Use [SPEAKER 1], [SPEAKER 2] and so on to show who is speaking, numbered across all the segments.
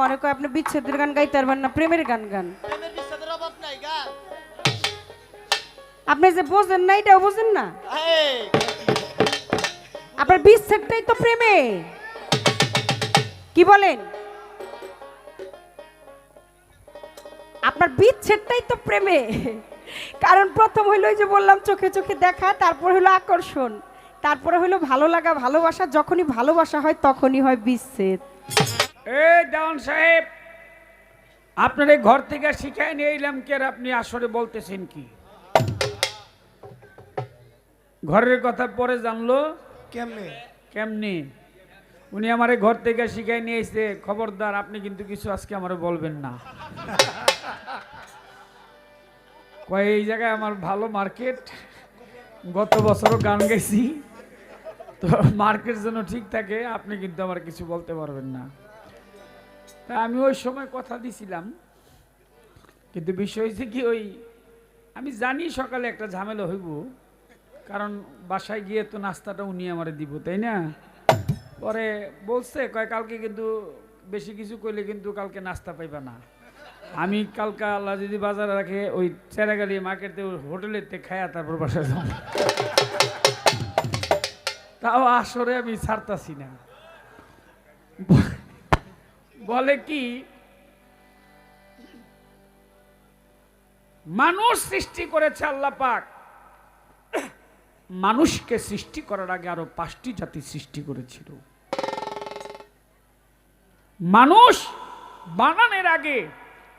[SPEAKER 1] আমারে কয় আপনি বিচ্ছেদের গান গাইতে পারবেন না, প্রেমের গান গান।
[SPEAKER 2] প্রেমের বিচ্ছেদের অভাব নাই গান।
[SPEAKER 1] আপনি যে বোঝেন না এটাও বোঝেন না।
[SPEAKER 2] এই,
[SPEAKER 1] আপনার বিচ্ছেদটাই তো প্রেমে, কি বলেন? আপনার বিচ্ছেদটাই তো প্রেমে। কারণ প্রথম হইলো ওই যে বললাম চোখে চোখে দেখা, তারপর হলো আকর্ষণ, তারপরে হলো ভালো লাগা, ভালোবাসা। যখনই ভালোবাসা হয় তখনই হয় বিচ্ছেদ।
[SPEAKER 3] এই দেওয়ান সাহেব, আপনার এই ঘর থেকে শিখাই নিয়ে এলাম কি আর আপনি আসরে বলতেছেন কি? ঘরের কথা পরে জানলো
[SPEAKER 2] কেমনে?
[SPEAKER 3] কেমনি? উনি আমারে ঘর থেকে শিখাই নিয়ে এসে, খবরদার আপনি কিন্তু কিছু আজকে আমারে বলবেন না। কয় এই জায়গায় আমার ভালো মার্কেট, গত বছরও গান গেছি, তো মার্কেট যেন ঠিক থাকে, আপনি কিন্তু আমার কিছু বলতে পারবেন না। তা আমি ওই সময় কথা দিছিলাম, কিন্তু বিষয় হয়েছে কি, ওই আমি জানি সকালে একটা ঝামেলা হইব, কারণ বাসায় গিয়ে তো নাস্তাটা উনি আমারে দিব, তাই না? পরে বলছে কয় কালকে কিন্তু বেশি কিছু কইলে কিন্তু কালকে নাস্তা পাইবা না। আমি কালকে আল্লাহ যদি বাজারে রাখে ওই চেরাগালি মার্কেটে হোটেলেতে খায়া তারপর বাসায় যাব। তাও আসরে আমি ছাড়তাছি না। বলে কি, মানুষ সৃষ্টি করেছে আল্লাহ পাক, মানুষকে সৃষ্টি করার আগে আরো 5টি জাতি সৃষ্টি করেছিল। মানুষ বানানোর আগে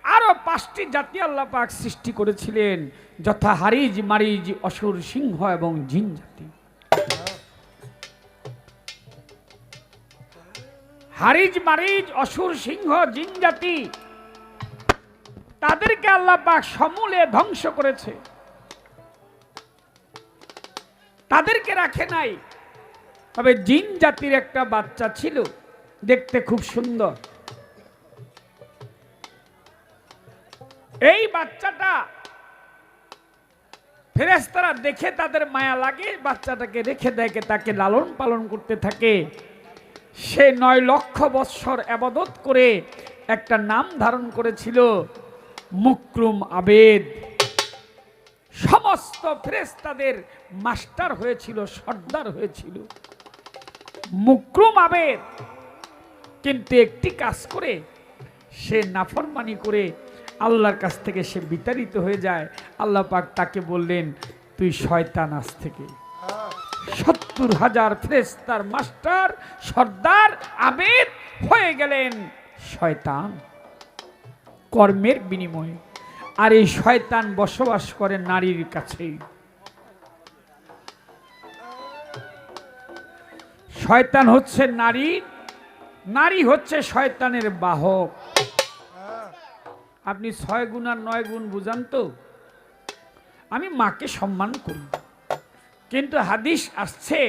[SPEAKER 3] আরো 5টি জাতি আল্লাহ পাক সৃষ্টি করেছিলেন, যথা হারিজ, মারিজ, অসুর, সিংহ এবং জিন জাতি। হারিজ, মারিজ, অসুর, সিংহ, জিন জাতি, তাদেরকে আল্লাহ পাক সমূলে ধ্বংস করেছে, তাদেরকে রাখে নাই। তবে জিন জাতির একটা বাচ্চা ছিল, দেখতে খুব সুন্দর। এই বাচ্চাটা ফেরেশতারা দেখে তাদের মায়া লাগে, বাচ্চাটাকে রেখে দেয়, তাকে লালন পালন করতে থাকে। সে 9 লক্ষ বৎসর ইবাদত করে একটা নাম ধারণ করেছিল, মুকরুম আবেদ। সমস্ত ফেরেশতাদের মাস্টার হয়েছিল, সর্দার হয়েছিল মুকরুম আবেদ। কিন্তু একটি কাজ করে সে নাফরমানি করে আল্লাহর কাছ থেকে সে বিতাড়িত হয়ে যায়। আল্লাহ পাক তাকে বললেন, তুই শয়তান আজ থেকে। 70,000 ফেরেশতার মাস্টার, সর্দার, আবেদ হয়ে গেলেন শয়তান কর্মের বিনিময়ে। আর এই শয়তান বসবাস করে নারীর কাছেই। শয়তান হচ্ছে নারী, নারী হচ্ছে শয়তানের বাহক। আপনি 6 গুণ আর 9 গুণ বুঝান তো? আমি মাকে সম্মান করি, কিন্তু হাদিস আসছে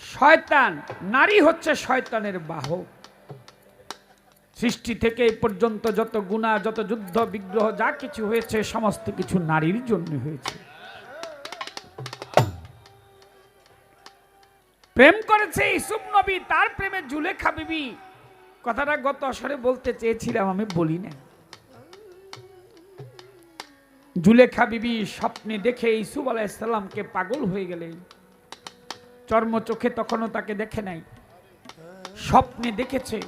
[SPEAKER 3] শয়তান, নারী হচ্ছে শয়তানের বাহক। সৃষ্টি থেকে এই পর্যন্ত যত গুনাহ, যত যুদ্ধ বিগ্রহ, যা কিছু হয়েছে সমস্ত কিছু নারীর জন্য হয়েছে। প্রেম করেছে ইউসুফ নবী, তার প্রেমে জুলেখা বিবি। কথাটা গত আসরে বলতে চেয়েছিলাম, আমি বলি না। জুলেখা বিবি স্বপ্নে দেখে ইউসুফ আলাইহিস সালামকে পাগল হয়ে গেলেন। চর্ম চোখে তখনও তাকে দেখে নাই, স্বপ্নে দেখেছে।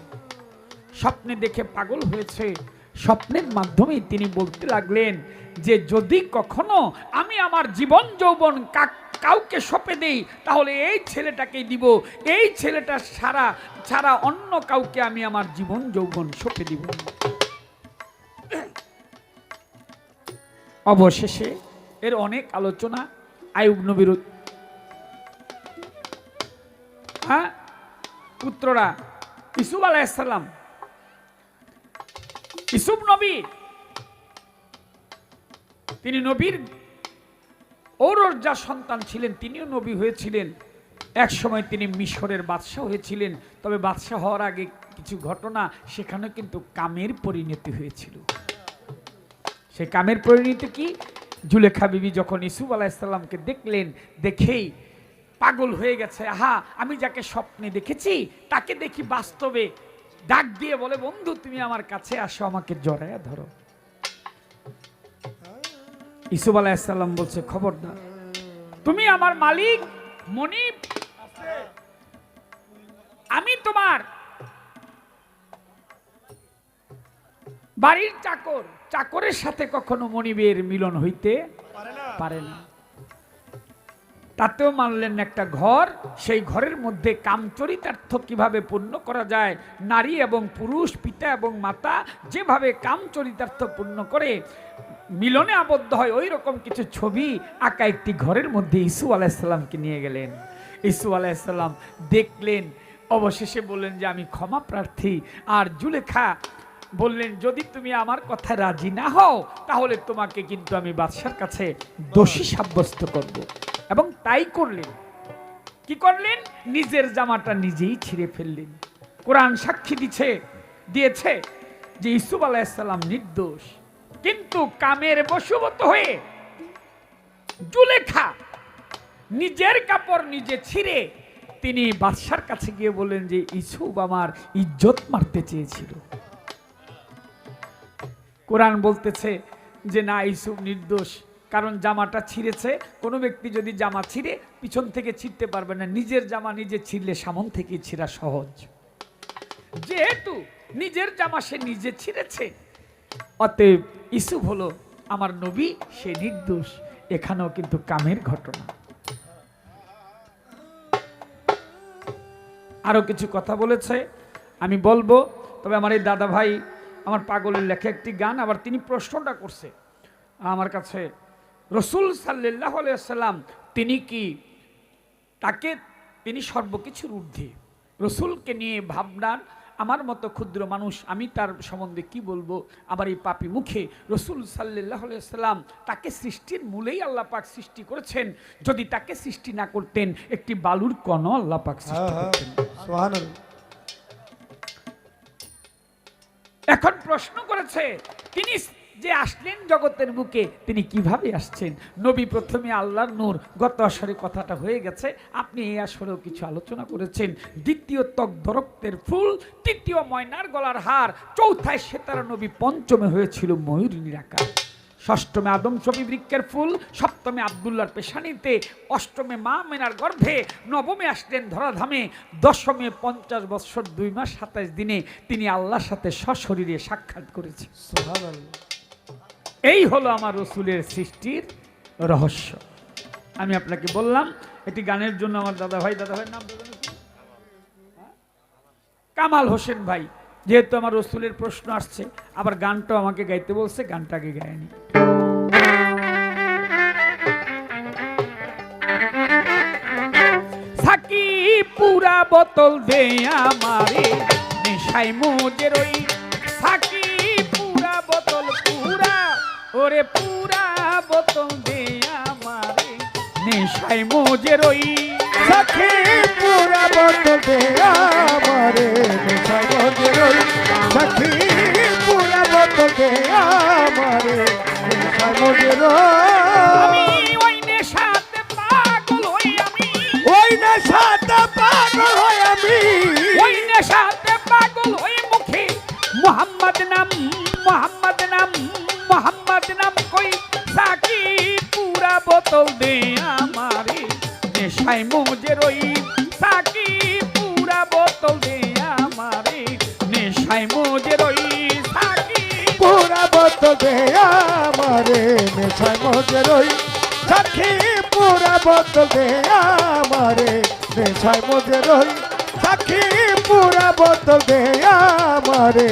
[SPEAKER 3] স্বপ্নে দেখে পাগল হয়েছে। স্বপ্নের মাধ্যমে তিনি বলতে লাগলেন যে যদি কখনো আমি আমার জীবন যৌবন কাউকে সঁপে দেই, তাহলে এই ছেলেটাকেই দিব। এই ছেলেটা ছাড়া অন্য কাউকে আমি আমার জীবন যৌবন সঁপে দিব। অবশেষে এর অনেক আলোচনা। আইয়ুব নবীর পুত্ররা ইউসুফ আলাইহিস সালাম, ইউসুফ নবী, তিনি নবীর ঔরজা সন্তান ছিলেন, তিনিও নবী হয়েছিলেন। এক সময় তিনি মিশরের বাদশাহ হয়েছিলেন। তবে বাদশাহ হওয়ার আগে কিছু ঘটনা, সেখানে কিন্তু কামের পরিণতি হয়েছিল। সেই কামের পরিণতি কি? জুলেখা বিবি যখন ইউসুফ আলাইহিস সালামকে দেখলেন, দেখেই পাগল হয়ে গেছে। আহা, আমি যাকে স্বপ্নে দেখেছি তাকে দেখি বাস্তবে ডাক দিয়ে বলে, বন্ধু তুমি আমার কাছে আসো, আমাকে জড়ায়া ধরো। ইউসুফ আলাইহিস সালাম বলছে, খবরদার, তুমি আমার মালিক মনিব, আমি তোমার বাড়ির চাকর, চাকরের সাথে কখনো মনিবের মিলন হইতে পারে না। তাতেও মানলেন একটা ঘর, সেই ঘরের মধ্যে কামচরিতার্থ কিভাবে পূর্ণ করা যায়, নারী এবং পুরুষ, পিতা এবং মাতা যেভাবে কামচরিতার্থ পূর্ণ করে মিলনে আবদ্ধ হয়, ওই রকম কিছু ছবি আঁকা একটি ঘরের মধ্যে ইউসুফ আলাইহিস সালামকে নিয়ে গেলেন। ইউসুফ আলাইহিস সালাম দেখলেন, অবশেষে বললেন যে আমি ক্ষমা প্রার্থী। আর জুলেখা বললেন, যদি তুমি আমার কথা রাজি না হও তাহলে তোমাকে কিন্তু আমি বাদশার কাছে দোষী সাব্যস্ত করব। এবং তাই করলেন। কি করলেন? নিজের জামাটা নিজেই ছিঁড়ে ফেললেন। কোরআন সাক্ষী দিয়েছে যে ইউসুফ আলাইহিস সালাম নির্দোষ, কিন্তু কামের বশবর্তী হয়ে জুলেখা নিজের কাপড় নিজে ছিঁড়ে তিনি বাদশার কাছে গিয়ে বললেন যে ইউসুফ আমার ইজ্জত মারতে চেয়েছিল। কোরআন বলতেছে যে না, ইউসুফ নির্দোষ, কারণ জামাটা ছিঁড়েছে। কোনো ব্যক্তি যদি জামা ছিঁড়ে পিছন থেকে ছিঁড়তে পারবে না, নিজের জামা নিজে ছিঁড়লে সামন থেকে ছিঁড়া সহজ। যেহেতু নিজের জামা সে নিজে ছিঁড়েছে, অতএব ইউসুফ হলো আমার নবী, সে নির্দোষ। এখানেও কিন্তু কামের ঘটনা। আরো কিছু কথা বলেছে, আমি বলবো, তবে আমার এই দাদা ভাই আমার পাগলের লেখা একটি গান, আবার তিনি প্রশ্নটা করছে আমার কাছে, রসুল সাল্লাল্লাহু আলাইহি ওয়াসাল্লাম তিনি কি, তিনি সর্বকিছুর ঊর্ধ্বে, রসুলকে নিয়ে ভাবনার আমার মতো ক্ষুদ্র মানুষ, আমি তার সম্বন্ধে কি বলবো? আবার এই পাপী মুখে রসুল সাল্লাল্লাহু আলাইহি ওয়াসাল্লাম, তাকে সৃষ্টির মূলেই আল্লাহ পাক সৃষ্টি করেছেন। যদি তাকে সৃষ্টি না করতেন, একটি বালুর কণা আল্লাহ পাক সৃষ্টি করতেন।
[SPEAKER 2] সুবহানাল্লাহ।
[SPEAKER 3] এখন প্রশ্ন করেছে, তিনি যে আসলেন জগতের বুকে, তিনি কিভাবে আসছেন? নবী প্রথমে আল্লাহর নূর, গত আসরে কথাটা হয়ে গেছে, আপনি এই আসরেও কিছু আলোচনা করেছেন। দ্বিতীয় তকদরক্তের ফুল, তৃতীয় ময়নার গলার হার, চৌথায় সেতারা নবী, পঞ্চমে হয়েছিল ময়ূরিনীর আকার, ষষ্ঠমে আদম ছবি বৃক্ষের ফুল, সপ্তমে আব্দুল্লাহর পেশানিতে, অষ্টমে মা মেনার গর্ভে, নবমে আসলেন ধরাধামে, দশমে 50 বৎসর 2 মাস 27 দিনে তিনি আল্লাহর সাথে সশরীরে সাক্ষাৎ করেছেন।
[SPEAKER 2] সুবহানাল্লাহ।
[SPEAKER 3] এই হলো আমার রসুলের সৃষ্টির রহস্য। আমি আপনাকে বললাম, এটি গানের জন্য আমার দাদা ভাইয়ের নাম কামাল হোসেন ভাই, যেহেতু আমার রসুলের প্রশ্ন আসছে, আবার গানটাও আমাকে গাইতে বলছে, গানটাকে গায়নি। সাকি পুরা বোতল দে আমারে, নেশাই মোজের ওই, সাকি পুরা বোতল, পুরা ওরে পুরা বোতল দে আমারে, নেশাই মোজের ওই,
[SPEAKER 2] সাকি পুরা বোতল দে আমারে, নেশাই মোজের ওই, সাকি পুরা বোতল দে আমারে, নেশাই মোজের
[SPEAKER 3] আমি
[SPEAKER 2] ওই।
[SPEAKER 3] ওই নেশাতে পাগল হই, আমি
[SPEAKER 2] ওই নেশাতে পাগল হই, আমি
[SPEAKER 3] ওই নেশাতে পাগল হই, মুখে মোহাম্মদ নাম, মোহাম্মদ নাম, মোহাম্মদ নাম কই, সাকি পুরা বোতল দে আমারে, নেশাই মোজের ওই, সাকি পুরা বোতল দে আমারে, নেশাই মোজের ওই, সাকি
[SPEAKER 2] পুরা বোতল দে আমারে, নেশাই মোজের ওই, সাকি পুরা বোতল দে আমারে, নেশাই মোজের ওই, সাকি পুরা বোতল দে আমারে,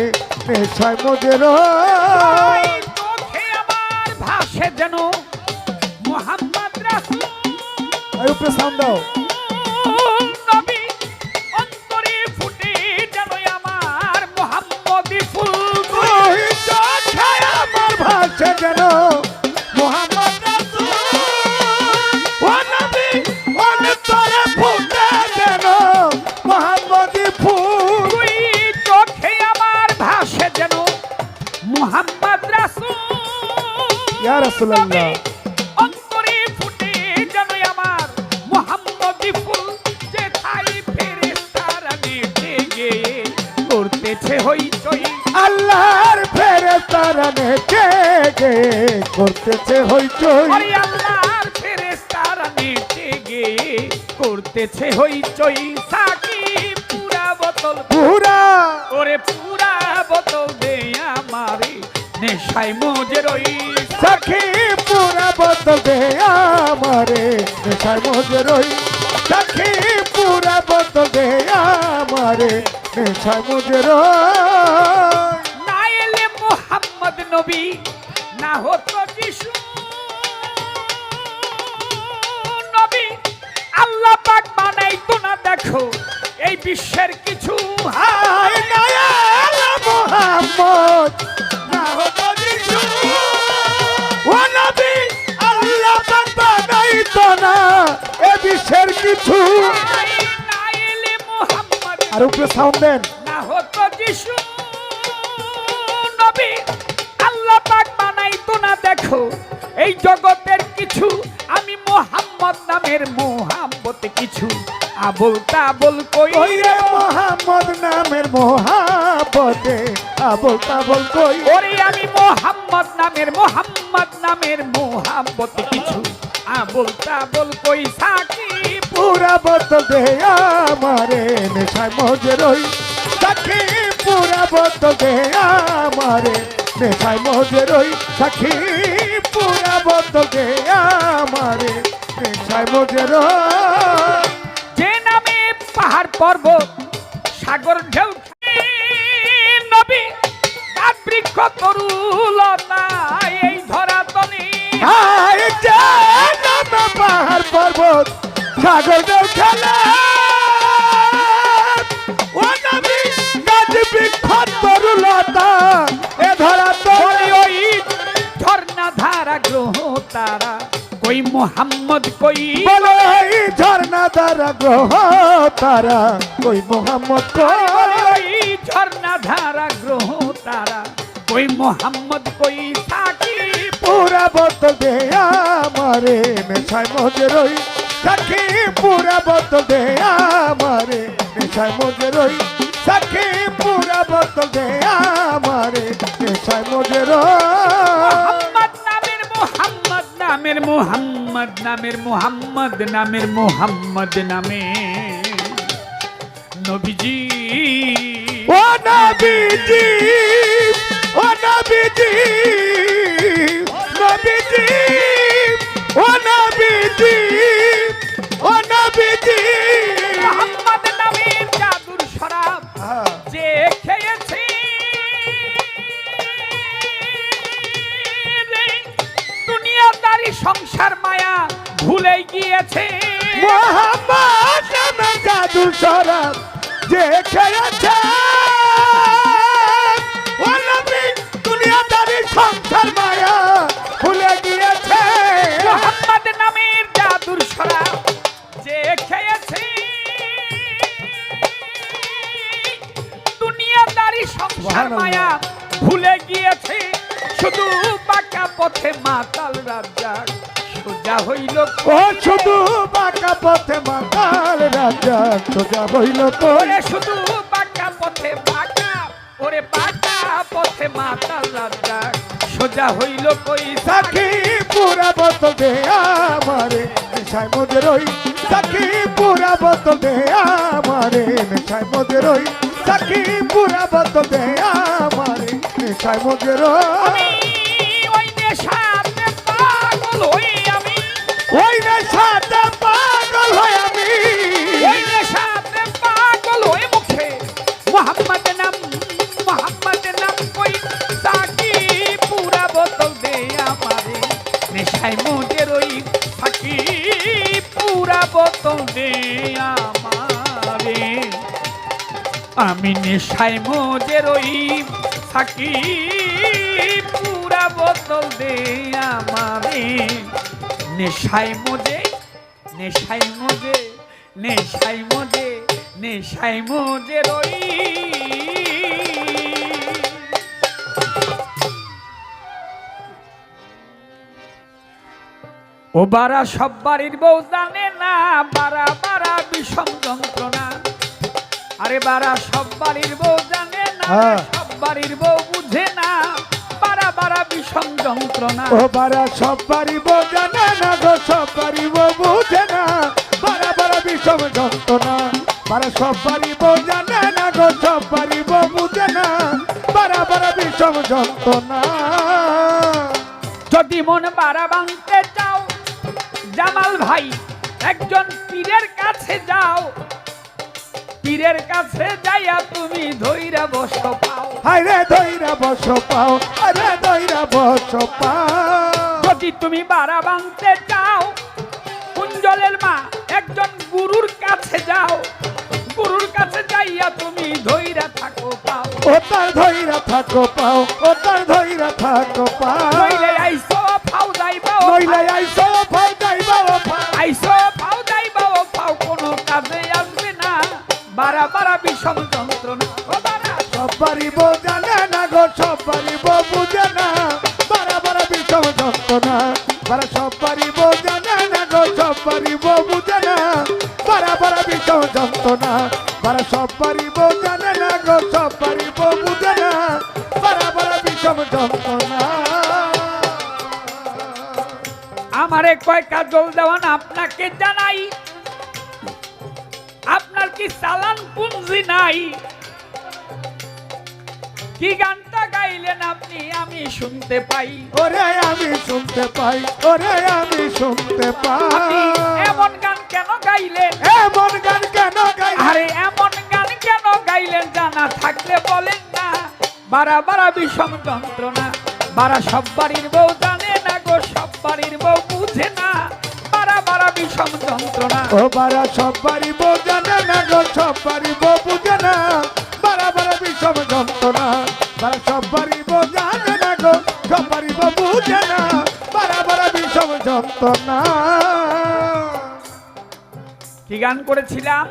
[SPEAKER 2] নেশাই মোজের ওই।
[SPEAKER 3] চোখে আমার ভাসে যেন মোহাম্মদ রাসূল
[SPEAKER 2] উপরে সাউন্ড দাও।
[SPEAKER 3] নবী, অন্তরে ফুটে যেন আমার মোহাম্মদী ফুল।
[SPEAKER 2] ওই চোখে আমার ভাসে যেন মোহাম্মদ রাসূল, ও নবী অন্তরে ফুটে যেন মোহাম্মদী ফুল।
[SPEAKER 3] তুই চোখে আমার ভাসে যেন মোহাম্মদ রাসূল।
[SPEAKER 2] ইয়া রাসূলুল্লাহ।
[SPEAKER 3] অন্তরে ফুটে যেন আমার মোহাম্মদী ফুল, যেথায় ফেরেশতারা নেচে গেয়ে করতে করতেছে হইচই
[SPEAKER 2] আল্লাহর ফেরেশতারা নেচে গে করতেছে হইচই
[SPEAKER 3] ওরে আল্লাহর ফেরেশতারা নেচে গে করতেছে হইচই সাকি পুরা বোতল
[SPEAKER 2] পুরা
[SPEAKER 3] ওরে পুরা বোতল দে আমারে নেশায় মজে রই
[SPEAKER 2] সাখী পুরা বোতল দে আমারে নেশায় মজে রই সাখী পুরা বোতল দে আমারে নেশায় মজে রই
[SPEAKER 3] না এলে মোহাম্মদ নবী না হতো যিশু নবী আল্লাহ পাক বানাইতো না দেখো এই বিশ্বের কিছু
[SPEAKER 2] হায় দয়াল মোহাম্মদ না হতো যিশু ও নবী আল্লাহ পাক বানাইতো না এ বিশ্বের কিছু
[SPEAKER 3] না এলে মোহাম্মদ
[SPEAKER 2] আর উপরে সাউন্ড দেন
[SPEAKER 3] না হতো যিশু নবী আল্লাহ পাক বানাইতো না দেখো এই জগতের কিছু আমি মোহাম্মদ নামের মোহাম্মত কিছু আবল তাবল কই
[SPEAKER 2] ওই রে মোহাম্মদ নামের মোহাব্বতে আবল তাবল কই
[SPEAKER 3] ওরে আমি মোহাম্মদ নামের মোহাম্মত কিছু আবল তাবল কই সাকিব
[SPEAKER 2] পুরা বোতল দে আমারে নেশায় মজে রই সাক্ষী পুরা বোতল দে আমারে নেশায় মজে রই সাক্ষী পুরা বোতল দে আমারে নেশায় মজে রই
[SPEAKER 3] যে নামে পাহাড় পর্বত সাগর ঢেউ নবী গাছ বৃক্ষ তরুলতা এই ধরাতলে
[SPEAKER 2] হায় জানাম পাহাড় পর্বত সাগর ঢেউ খেলা ও নবী গাছ বৃক্ষ তরুলতা এ ধরা
[SPEAKER 3] ওরে ওই ঝর্ণা ধারা গ্রহ তারা কই মোহাম্মদ কই
[SPEAKER 2] বলো এই ঝর্ণা দ্বারা গ্রহ তারা কই মোহাম্মদ
[SPEAKER 3] ওরে
[SPEAKER 2] কই
[SPEAKER 3] ওই ঝর্ণা ধারা গ্রহ তারা কই মোহাম্মদ কই সাকিব
[SPEAKER 2] পুরা বোতল দে আমারে নেশায় মজে রই সাক্ষী পুরা বোতল দে আমারে নেশায় মজে রই সাক্ষী পুরা বোতল দে আমারে নেশায় মজে রই
[SPEAKER 3] মোহাম্মদ নামে নবীজি
[SPEAKER 2] ও নবীজি ও নবীজি নবীজি ও নবীজি ও নবীজি
[SPEAKER 3] মোহাম্মদ নামের জাদুর শরাব যে খেয়েছে দুনিয়াদারি সংসার মায়া ভুলে গিয়েছে
[SPEAKER 2] মোহাম্মদ নামে জাদু শরাব যে খেয়েছে ও নবী দুনিয়াদারি সংসার মায়া ভুলে গিয়েছে
[SPEAKER 3] মোহাম্মদ নামের জাদুর শরাব যে খেয়েছে দুনিয়াদারি সংসার মায়া ভুলে গিয়েছে শুধু বাঁকা পথে মাতাল রাজ্জাক সোজা হইল
[SPEAKER 2] ও শুধু বাঁকা পথে মাতাল রাজা সোজা হইল কই
[SPEAKER 3] ওরে শুধু বাঁকা পথে বাঁকা ওরে বাঁকা পথে মাতাল রাজ্জাক সোজা হইল কই
[SPEAKER 2] সাক্ষী পুরা বোতল দে আমারে নেশায় মজে রই সাক্ষী পুরা বোতল দে আমারে নেশায় মজে রই সাক্ষী পুরা বোতল দে আমারে নেশায় মজে রই
[SPEAKER 3] ওই নেশাতে পাগল হই আমি
[SPEAKER 2] ওই নেশাতে পাগল হই আমি
[SPEAKER 3] ওই নেশাতে পাগল হয়ে মুখে মোহাম্মদ নাম কই সাকি পুরা বোতল দে আমারে নেশায় মজে রই সাকি পুরা বোতল দে আমারে আমি নেশায় মজে রই সাকি পুরা বোতল দে আমারে নেশায় মজে নেশায় মজে নেশায় মজে নেশায় মজে রই ও বারা সব বাড়ির বউ জানে না বারা বারা বিষম যন্ত্রণা আরে বারা সব বাড়ির বউ জানে না
[SPEAKER 2] হ্যাঁ।
[SPEAKER 3] সব বাড়ির বউ বুঝে না বারা বারা বিষম যন্ত্রণা
[SPEAKER 2] ও বারা সব বাড়ি বউ জানে না গো, সব বাড়ি বউ বুঝে না, বারা বারা বিষম যন্ত্রণা। বারা সব বাড়ি বউ জানে না গো, সব বাড়ি বউ বুঝে না, বারা বারা বিষম যন্ত্রণা।
[SPEAKER 3] যদি মন বাড়া বাঁধতে চাও জামাল ভাই একজন পীরের কাছে যাও, পীরের কাছে যাইয়া তুমি ধইরা বসো পাও।
[SPEAKER 2] হায়রে ধইরা বস পাও, আরে ধইরা বস পাও।
[SPEAKER 3] যদি তুমি বাড়া বাঁধতে চাও কুঞ্জলের মা একজন গুরুর কাছে যাও, গুরুর কাছে যাইয়া তুমি ধইরা থাকো পাও।
[SPEAKER 2] ও তার ধইরা থাকো পাও, ও তার ধইরা থাকো পাও।
[SPEAKER 3] নইলে আইসো ফাও যাইবা ও
[SPEAKER 2] নইলে আইসো ফাও যাইবা ও ফাও।
[SPEAKER 3] আইসো ফাও যাইবা ও ফাও কোনো কাজে আসবে না বারা বারা বিষম যন্ত্রণা ও বারা।
[SPEAKER 2] সব বাড়ি বউ জানে না গো, সব বাড়ি বউ বুঝে না, বারা বারা বিষম যন্ত্রণা। বারা সব বাড়ি বউ জানে না গো, সব বাড়ি বউ বুঝে না, বারা বারা বিষম যন্ত্রণা। বারা সব বাড়ি বউ জানে না গো, সব বাড়ি বউ বুঝে না, বারা বারা বিষম যন্ত্রণা।
[SPEAKER 3] আমারে কয় কাজল দেওয়ান আপনাকে জানাই, আপনার কি চালান পুঞ্জি নাই? কি গানটা গাইলেন আপনি আমি শুনতে পাই,
[SPEAKER 2] ওরে আমি শুনতে পাই, ওরে আমি শুনতে
[SPEAKER 3] আপনি
[SPEAKER 2] পাই।
[SPEAKER 3] এমন গান কেন গাইলেন?
[SPEAKER 2] এমন গান কেন গাই?
[SPEAKER 3] আরে এমন গান কেন গাইলেন জানা থাকলে বলেন না। বারা বারা বিষম যন্ত্রণা বারা সব বাড়ির বউ জানে না গো, সব বাড়ির বউ বুঝে না বারা বারা বিষম যন্ত্রণা।
[SPEAKER 2] ও বারা সব বাড়ি বউ জানে না গো, সব বাড়ি বউ বুঝে না, বারা বারা বিষম যন্ত্রণা। বারা সব বাড়ি বউ জানে না গো, সব বাড়ি বউ বুঝে না, বারা বারা বিষম যন্ত্রণা।
[SPEAKER 3] কি গান করেছিলাম?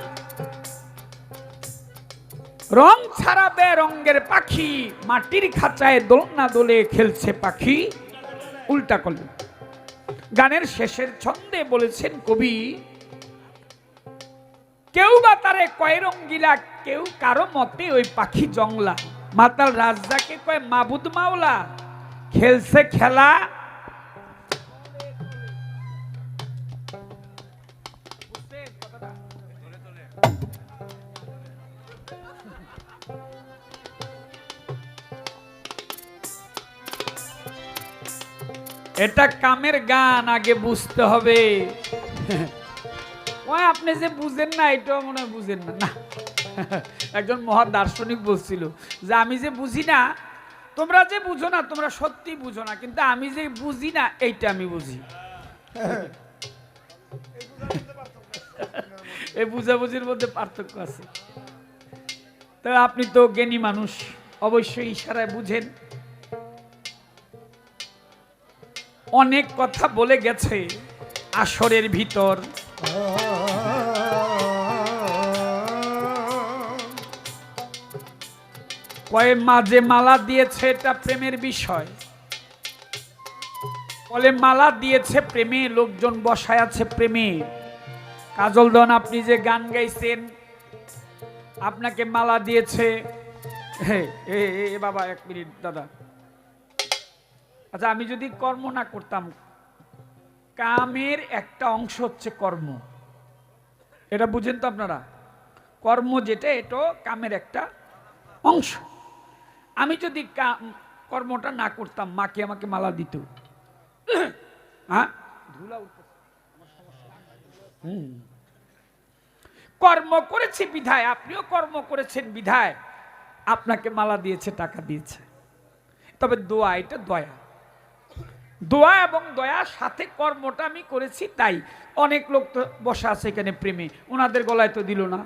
[SPEAKER 3] রং ছাড়া বেরঙ্গের পাখি মাটির খাঁচায় দোলনা দোলে খেলছে পাখি। উল্টা করলেন। গানের শেষের ছন্দে বলেছেন কবি, কেউ বা তারে কয় রঙ্গিলা, কেউ কারো মতে ওই পাখি জংলা। মাতাল রাজ্জাকে কয় মাবুদ মাওলা, খেলছে খেলা এটা কামের গান, আগে বুঝতে হবে। ওই আপনি যে বুঝেন না এটাও মনে হয় বুঝেন না। না, একজন মহা দার্শনিক বলছিল যে আমি যে বুঝি না, তোমরা যে বুঝো না তোমরা সত্যি বুঝো না, কিন্তু আমি যে বুঝি না এইটা আমি বুঝি। এই বুঝাবুঝির মধ্যে পার্থক্য আছে। তো আপনি তো জ্ঞানী মানুষ, অবশ্যই ইশারায় বুঝেন। অনেক কথা বলে গেছে আসরের ভিতর, কয়ে মাঝে মালা দিয়েছে এটা প্রেমের বিষয়, বলে মালা দিয়েছে প্রেমে, লোকজন বসায় আছে প্রেমে। কাজল দন আপনি যে গান গাইছেন, আপনাকে মালা দিয়েছে। বাবা এক মিনিট দাদা, আচ্ছা আমি যদি কর্ম না করতাম, কামের একটা অংশ হচ্ছে কর্ম, এটা বুঝেন তো আপনারা? কর্ম যেটা এটা কামের একটা অংশ। আমি যদি কর্মটা না করতাম, মাকে আমাকে মালা দিত। হ্যাঁ, কর্ম করেছি বিধায়, আপনিও কর্ম করেছেন বিধায় আপনাকে মালা দিয়েছে, টাকা দিয়েছে। তবে দোয়া, এটা দয়া, দোয়া এবং দয়ার সাথে কর্মটা আমি করেছি, তাই অনেক লোক তো বসা আছে এখানে প্রেমে, ওনাদের গলায় তো দিল না।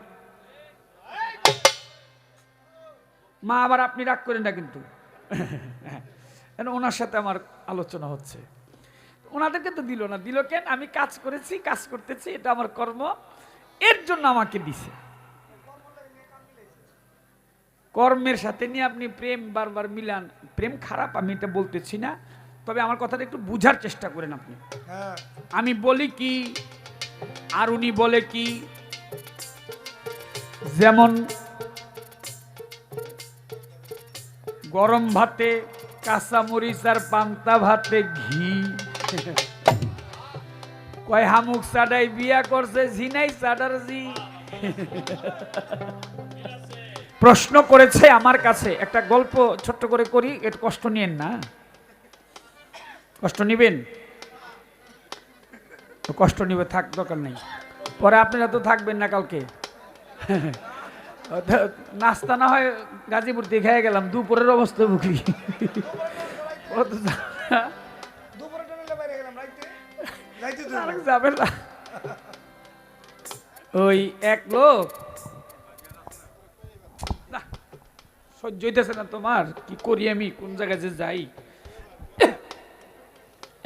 [SPEAKER 3] মা আবার আপনি রাগ করেন না কিন্তু, ওনার সাথে আমার আলোচনা হচ্ছে। ওনাদেরকে তো দিল না, দিল কেন? আমি কাজ করেছি, কাজ করতেছি, এটা আমার কর্ম, এর জন্য আমাকে দিছে। কর্মের সাথে নিয়ে আপনি প্রেম বারবার মিলান, প্রেম খারাপ আমি এটা বলতেছি না, তবে আমার কথাটা একটু বুঝার চেষ্টা করেন আপনি। আমি বলি কি আর উনি বলে কি, যেমন গরম ভাতে কাঁচা মরিচ আর পান্তা ভাতে ঘি। কয় হামুক সাডাই বিয়া করছে ঝিনাই সাডার জি। প্রশ্ন করেছে আমার কাছে, একটা গল্প ছোট্ট করে করি, একটু কষ্ট নিয়েন না। কষ্ট নিবেন তো, কষ্ট নিবে থাক, দরকার নেই। পরে আপনারা তো থাকবেন না কালকে। নাস্তা না হয় গাজীপুর দিয়ে খেয়ে গেলাম, দুপুরের অবস্থা বুকি। যাবে না। ওই এক লোক, না সহ্য হইতেছে না তোমার, কি করি আমি, কোন জায়গায় যে যাই।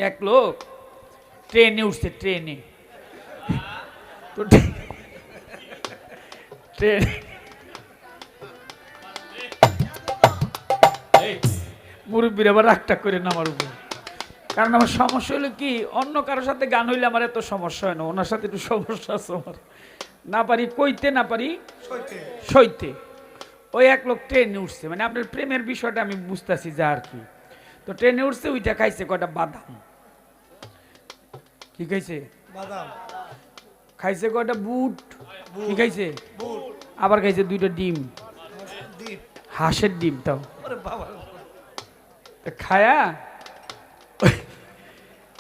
[SPEAKER 3] এক লোক ট্রেনে উঠছে, ট্রেনে তো ট্রেনে মুরব্বীর আবার রাগটা করে না আমার উপর। কারণ আমার সমস্যা হলো কি, অন্য কারোর সাথে গান হইলে আমার এত সমস্যা হয় না, ওনার সাথে একটু সমস্যা আছে আমার। না পারি কইতে, না পারি সইতে। ওই এক লোক ট্রেনে উঠছে, মানে আপনার প্রেমের বিষয়টা আমি বুঝতেছি যা আর কি। তো ট্রেনে উঠছে, ওইটা খাইছে কয়টা বাদাম। কি খাইছে? বাদাম খাইছে। কয়টা বুট। কি খাইছে? আবার খাইছে 2টা ডিম, হাঁসের ডিম। তাও খায়া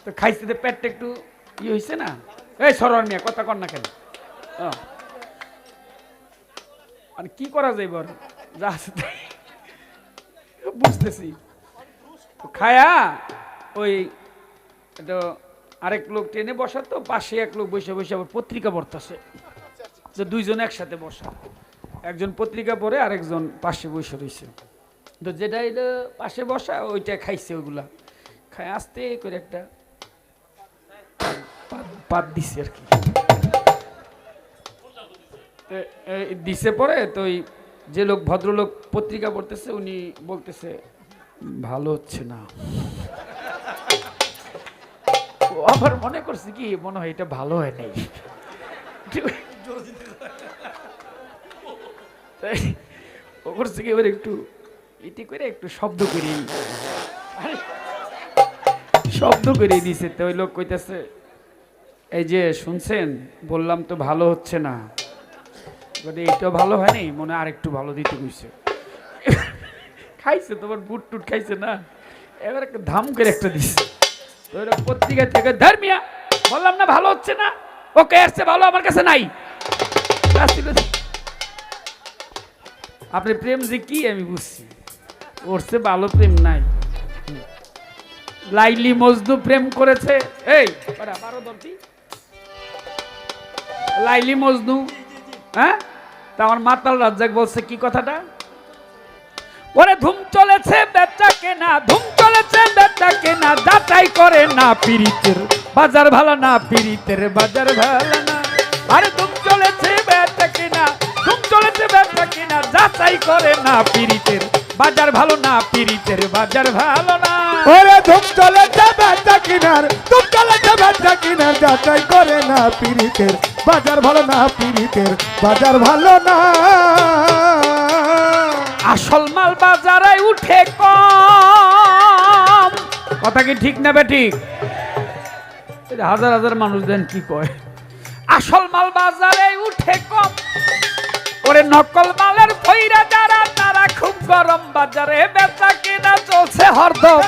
[SPEAKER 3] তো খাইছে, তো পেটটা একটু ই হয়েছে না। এই সরণ নিয়ে কথা কর না কেন, মানে কি করা যায় বল, যা বুঝতেছি। খায়া ওই আরেক লোক ট্রেনে বসা, তো পাশে এক লোক বসে বসে আবার পত্রিকা পড়তেছে। যে দুইজন একসাথে বসা, একজন পত্রিকা পড়ে আরেকজন পাশে বসে রয়েছে। তো যেটা এটা পাশে বসা, ওইটা খাইছে। ওইগুলা খায় আস্তে করে একটা পাত দিছে আর কি, দিছে। পরে তো ওই যে লোক, ভদ্রলোক পত্রিকা পড়তেছে, উনি বলতেছে ভালো হচ্ছে না। আবার মনে করছে কি, মনে হয় এটা ভালো হয় নাই। ও করছে কি, এবার একটু ইতি করে একটু শব্দ করে দিছে। তো ওই লোক কইতেছে, এই যে শুনছেন, বললাম তো ভালো হচ্ছে না, এইটাও ভালো হয় নাই, মনে আর একটু ভালো দিতে কইছে। খাইছে তোমার বুট টুট খাইছে না, এবার একটা ধাম করে একটা দিছে। তো পত্রিকা থেকে, ধর্মিয়া বললাম না ভালো হচ্ছে না, ওকে আসছে ভালো আমার কাছে নাই। আপনি প্রেম যে কি আমি বুঝছি, ওরছে ভালো প্রেম নাই। লাইলি মজনু প্রেম করেছে, এই লাইলি মজনু, হ্যাঁ, তা আমার মাতাল রাজ্জাক বলছে কি কথাটা, ওরে ধুম চলেছে বেচা কেনা, ধুম চলেছে বেচা কেনা, যাচাই করে না পিরিতের বাজার ভালো না, পিরিতের বাজার ভালো না। আরে ধুম চলেছে বেচা কেনা, ধুম চলেছে বেচা কেনা, যাচাই করে না পিরিতের বাজার ভালো না, পিরিতের বাজার ভালো না।
[SPEAKER 2] ওরে ধুম চলেছে বেচা কিনার, ধুম চলেছে বেচা কিনার, যাচাই করে না পিরিতের বাজার ভালো না, পিরিতের বাজার ভালো না।
[SPEAKER 3] আসল মাল বাজারে উঠে কম, কথা কি ঠিক না বেঠিক? হাজার হাজার মানুষ দেন কি কয়, আসল মাল বাজারে উঠে কম, ওরে নকল মালের ভৈরা যারা, তারা খুব গরম। বাজারে বেচা কিনা চলছে হরদম,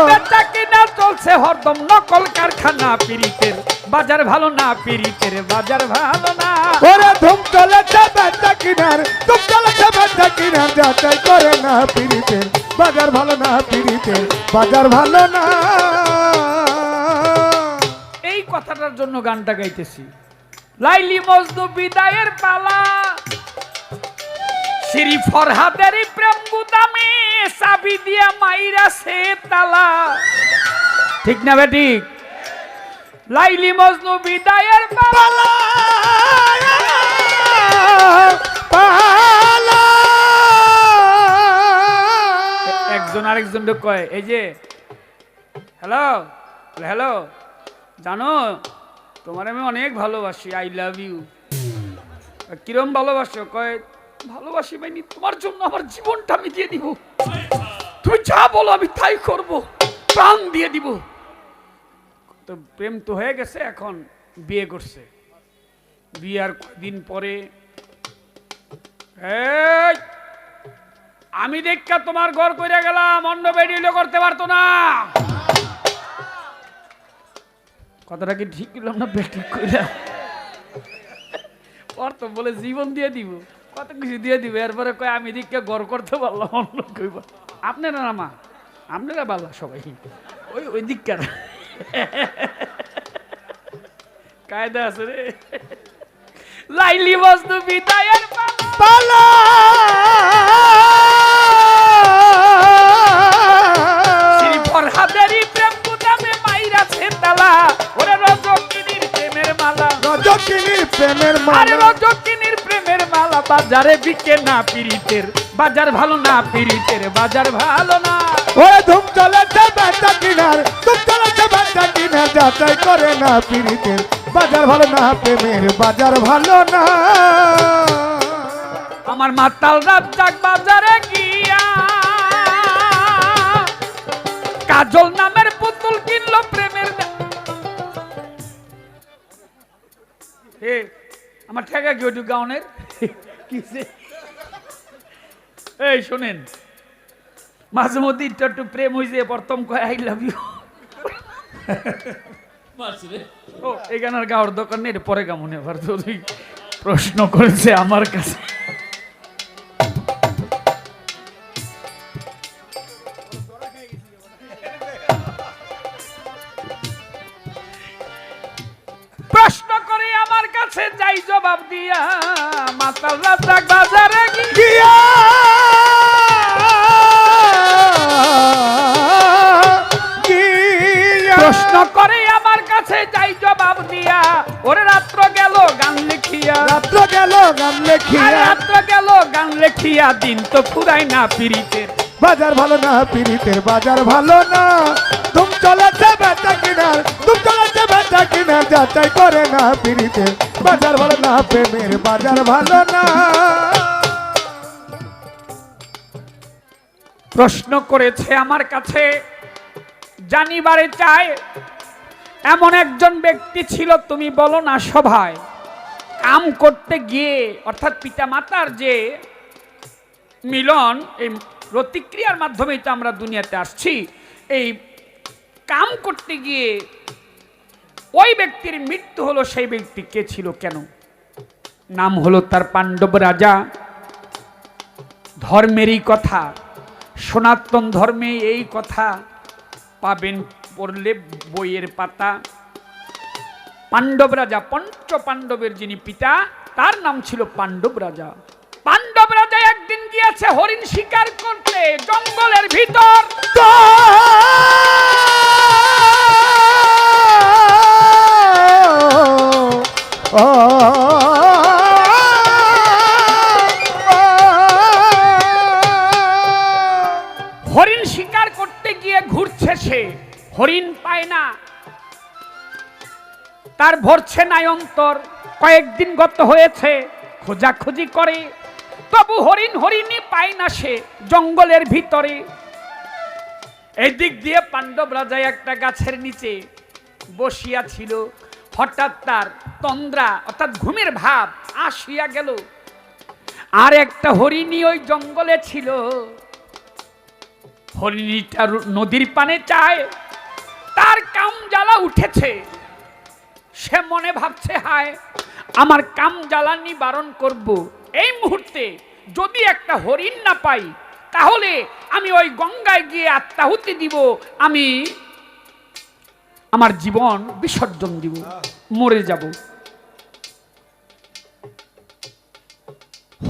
[SPEAKER 3] বেচা কিনা চলছে হরদম, নকল কারখানা, পিরিতের বাজার ভালো না, পিরিতের বাজার ভালো না।
[SPEAKER 2] ওরে ধুম চলেছে বেচা কিনার, ধুম চলেছে বেচা কিনার, যাচাই করে না পিরিতের বাজার ভালো না, পিরিতের বাজার ভালো না।
[SPEAKER 3] এই কথাটার জন্য গানটা গাইতেছি। লাইলি মজনু বিদায়ের পালা, শ্রী ফরহাদের প্রেম গুদামে চাবি দিয়া মাইরা সে তালা। ঠিক না বেঠিক? লাইলি মজনু বিদায়ের পালা, একজন আরেকজনকে কয়, এই যে হ্যালো হ্যালো, জানো তোমার আমি অনেক ভালোবাসি, আই লাভ ইউ। কিরম ভালোবাসো? কয় ভালোবাসি মাইনি, তোমার জন্য আমার জীবনটা আমি দিয়ে দিব, তুমি যা বলো আমি তাই করব, প্রাণ দিয়ে দিব। তো প্রেম তো হয়ে গেছে, এখন বিয়ে করছে। বিয়ার কদিন পরে এই আমি দেখা তোমার ঘর কইরা গেলাম, অন্য বেডিও করতে পারতো না। কথাটা কি ঠিক করলাম না বেঠিক কইরা? ওর তো বলে জীবন দিয়ে দিব, কত কিছু দিয়ে দিব, এরপরে কয় আমি দিককে ঘর করতে পারলাম, অন্য কইব। আপনারা না মা, আপনারা বাল্লা সবাই ওই ওই দিককার কায়দা আছে রে। লাইলি বস্তু বিদায়ের
[SPEAKER 2] পালা
[SPEAKER 3] শ্রী ফরহাদেরই প্রেম গুদামে মাইরাছে তালা, ওরে রজকিনীর প্রেমের মালা,
[SPEAKER 2] রজকিনীর প্রেমের
[SPEAKER 3] আরে
[SPEAKER 2] মালা,
[SPEAKER 3] রজকিনীর প্রেমের মালা বাজারে বিকে না পিরিতের, বাজার ভালো না পিরিতের, বাজার ভালো না।
[SPEAKER 2] ওরে ধুম চলেছে বেচা কিনার, ধুম চলেছে বেচা কিনার, যাচাই করে না পিরিতের, বাজার ভালো না প্রেমের, বাজার ভালো না।
[SPEAKER 3] আমার মাতাল রাজ্জাক বাজারে গিয়া কাজল নামের পুতুল কিনলো প্রেমের। হে আমার ঠেকা কি ওটু গাউনের কিসে? এই শোনেন, মাঝে মধ্যে একটু প্রেম হয়েছে, প্রথম কয় আই লাভ ইউ। ও এই গানের গাওয়ার দোকান নেই, পরে গামনে আবার তুই প্রশ্ন করেছে আমার কাছে। প্রশ্ন করে আমার কাছে যাই জবাব দিয়া, মাতাল রাজ্জাক বাজারে
[SPEAKER 2] গিয়া গিয়া
[SPEAKER 3] প্রশ্ন করে আমার কাছে যাই জবাব দিয়া, ওরে রাত্র গেল গান লিখিয়া,
[SPEAKER 2] রাত্র গেল গান
[SPEAKER 3] আর
[SPEAKER 2] লেখিয়া,
[SPEAKER 3] রাত্র গেল গান লিখিয়া, দিন তো ফুরাই না পিরিতের,
[SPEAKER 2] বাজার ভালো না পিরিতের, বাজার ভালো না। তুম চলেছে বেচা কিনার, তুম চলেছে বেচা কিনার, যাচাই করে না পিরিতের, বাজার ভালো না প্রেমের, বাজার ভালো না।
[SPEAKER 3] প্রশ্ন করেছে আমার কাছে, জানিবারে চায় এমন একজন ব্যক্তি ছিল, তুমি বলো না সভায়, কাম করতে গিয়ে, অর্থাৎ পিতা মাতার যে মিলন, এই প্রতিক্রিয়ার মাধ্যমেই তো আমরা দুনিয়াতে আসছি, এই কাম করতে গিয়ে ওই ব্যক্তির মৃত্যু হলো। সেই ব্যক্তি কে ছিল, কেন? নাম হলো তার পাণ্ডব রাজা। ধর্মেরই কথা, সনাতন ধর্মে এই কথা পাবেন পড়লে বইয়ের পাতা। পাণ্ডব রাজা, পঞ্চ পাণ্ডবের যিনি পিতা, তার নাম ছিল পাণ্ডব রাজা। পাণ্ডব রাজা একদিন গিয়েছে হরিণ শিকার করতে জঙ্গলের ভিতর। হরিণ শিকার করতে গিয়ে ঘুরছে সে, হরিণ পায় না, তার ভরছে নাই অন্তর। কয়েকদিন গত হয়েছে, খোঁজাখুঁজি করে, তবু হরিণই পায় না সে জঙ্গলের ভিতরে। এই দিক দিয়ে পাণ্ডব রাজা একটা গাছের নিচে বসিয়া ছিল, হঠাৎ তার তন্দ্রা অর্থাৎ ঘুমের ভাব আসিয়া গেল। আর একটা হরিণী ওই জঙ্গলে ছিল। হরিণীটা নদীর পানে চায়, তার কাম জ্বালা উঠেছে। সে মনে ভাবছে, হায় আমার কাম জ্বালা নিবারণ করব এই মুহূর্তে, যদি একটা হরিণ না পাই তাহলে আমি ওই গঙ্গায় গিয়ে আত্মাহুতি দিব, আমি আমার জীবন বিসর্জন দিব, মরে যাব।